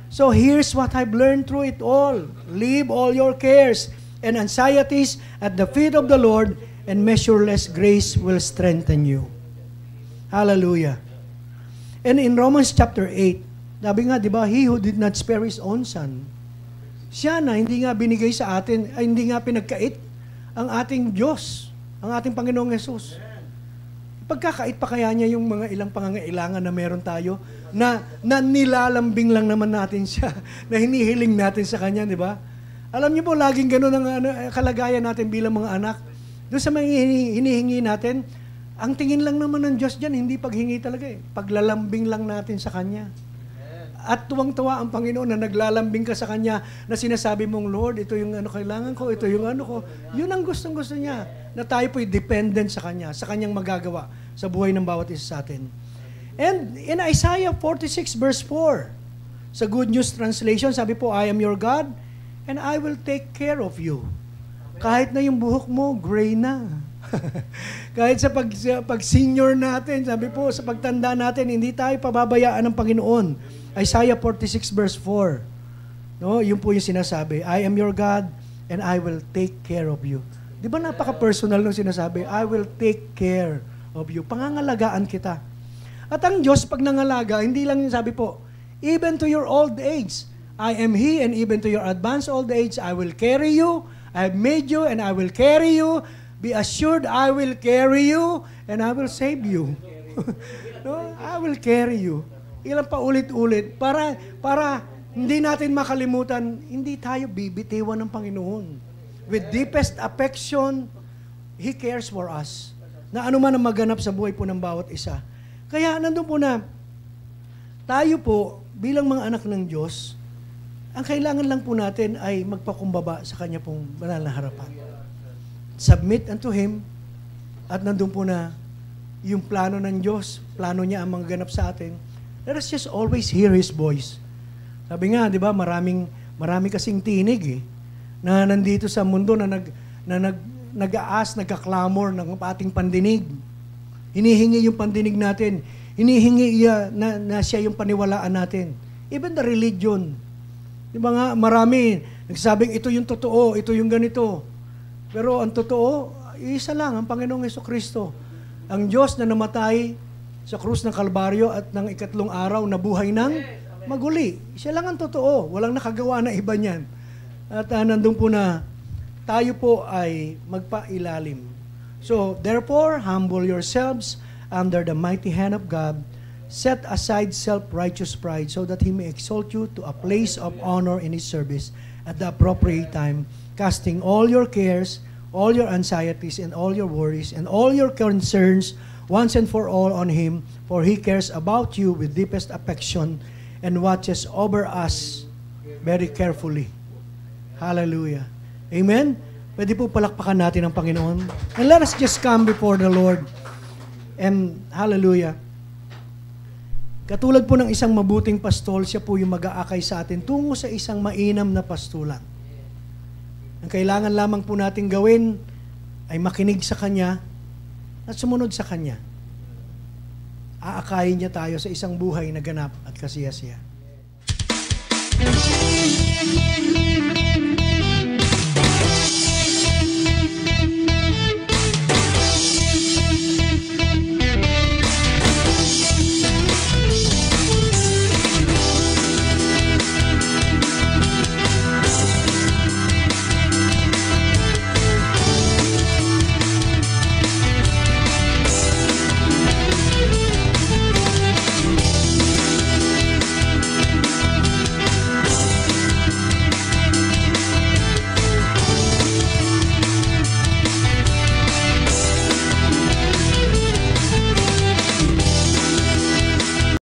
So here's what I've learned through it all. Leave all your cares and anxieties at the feet of the Lord and measureless grace will strengthen you. Hallelujah. And in Romans chapter 8, sabi nga, di ba, He who did not spare His own Son, siya na hindi nga binigay sa atin, ay hindi nga pinagkait ang ating Diyos, ang ating Panginoong Yesus. Pagkakait pa kaya niya yung mga ilang pangangailangan na meron tayo, na nilalambing lang naman natin siya, na hinihiling natin sa Kanya, di ba? Alam niyo po, laging gano'n ang kalagayan natin bilang mga anak. Doon sa mga hinihingi natin, ang tingin lang naman ng Diyos dyan, hindi paghingi talaga paglalambing lang natin sa Kanya. At tuwang-tuwa ang Panginoon na naglalambing ka sa Kanya, na sinasabi mong, Lord, ito yung kailangan ko, ito yung ko. Yun ang gustong-gusto niya, na tayo po'y dependent sa Kanya, sa Kanyang magagawa sa buhay ng bawat isa sa atin. And in Isaiah 46 verse 4, sa Good News Translation, sabi po, I am your God, and I will take care of you. Kahit na yung buhok mo, gray na. Kahit sa pag-senior natin, sabi po, sa pagtanda natin, hindi tayo pababayaan ng Panginoon. Isaiah 46 verse 4. No, yun po yung sinasabi, I am your God, and I will take care of you. Di ba napaka-personal nung sinasabi, I will take care of you. Pangangalagaan kita. At ang Diyos, pag nangalaga, hindi lang yung sabi po, even to your old age, I am He, and even to your advanced old age, I will carry you. I have made you, and I will carry you. Be assured, I will carry you, and I will save you. No? I will carry you. Ilang pa ulit-ulit para hindi natin makalimutan, hindi tayo bibitiwan ng Panginoon. With deepest affection, He cares for us. Na ano man ang maganap sa buhay po ng bawat isa. Kaya nandun po na, tayo po, bilang mga anak ng Diyos, ang kailangan lang po natin ay magpakumbaba sa Kanya pong banal na harapan. Submit unto Him, at nandun po na, yung plano ng Diyos, plano niya ang mga ganap sa atin. Let us just always hear His voice. Sabi nga, di ba, marami kasing tinig na nandito sa mundo na nag-aas, nagka-clamor ng ating pandinig. Hinihingi yung pandinig natin. Hinihingi na siya yung paniwalaan natin. Even the religion. Di ba nga, marami nagsasabing ito yung totoo, ito yung ganito. Pero ang totoo, isa lang, ang Panginoong Jesucristo. Ang Diyos na namatay sa krus ng Kalbaryo at ng ikatlong araw na buhay ng maguli. Siya lang ang totoo. Walang nakagawa na iba niyan. At nandun po na tayo po ay magpailalim. So, therefore, humble yourselves under the mighty hand of God. Set aside self-righteous pride so that He may exalt you to a place of honor in His service at the appropriate time, casting all your cares, all your anxieties, and all your worries, and all your concerns once and for all on Him, for He cares about you with deepest affection and watches over us very carefully. Hallelujah. Amen? Pwede po palakpakan natin ang Panginoon. And let us just come before the Lord. And hallelujah. Katulad po ng isang mabuting pastol, siya po yung mag-aakay sa atin tungo sa isang mainam na pastulan. Ang kailangan lamang po natin gawin ay makinig sa Kanya at sumunod sa Kanya. Aakayin niya tayo sa isang buhay na ganap at kasiyasiya.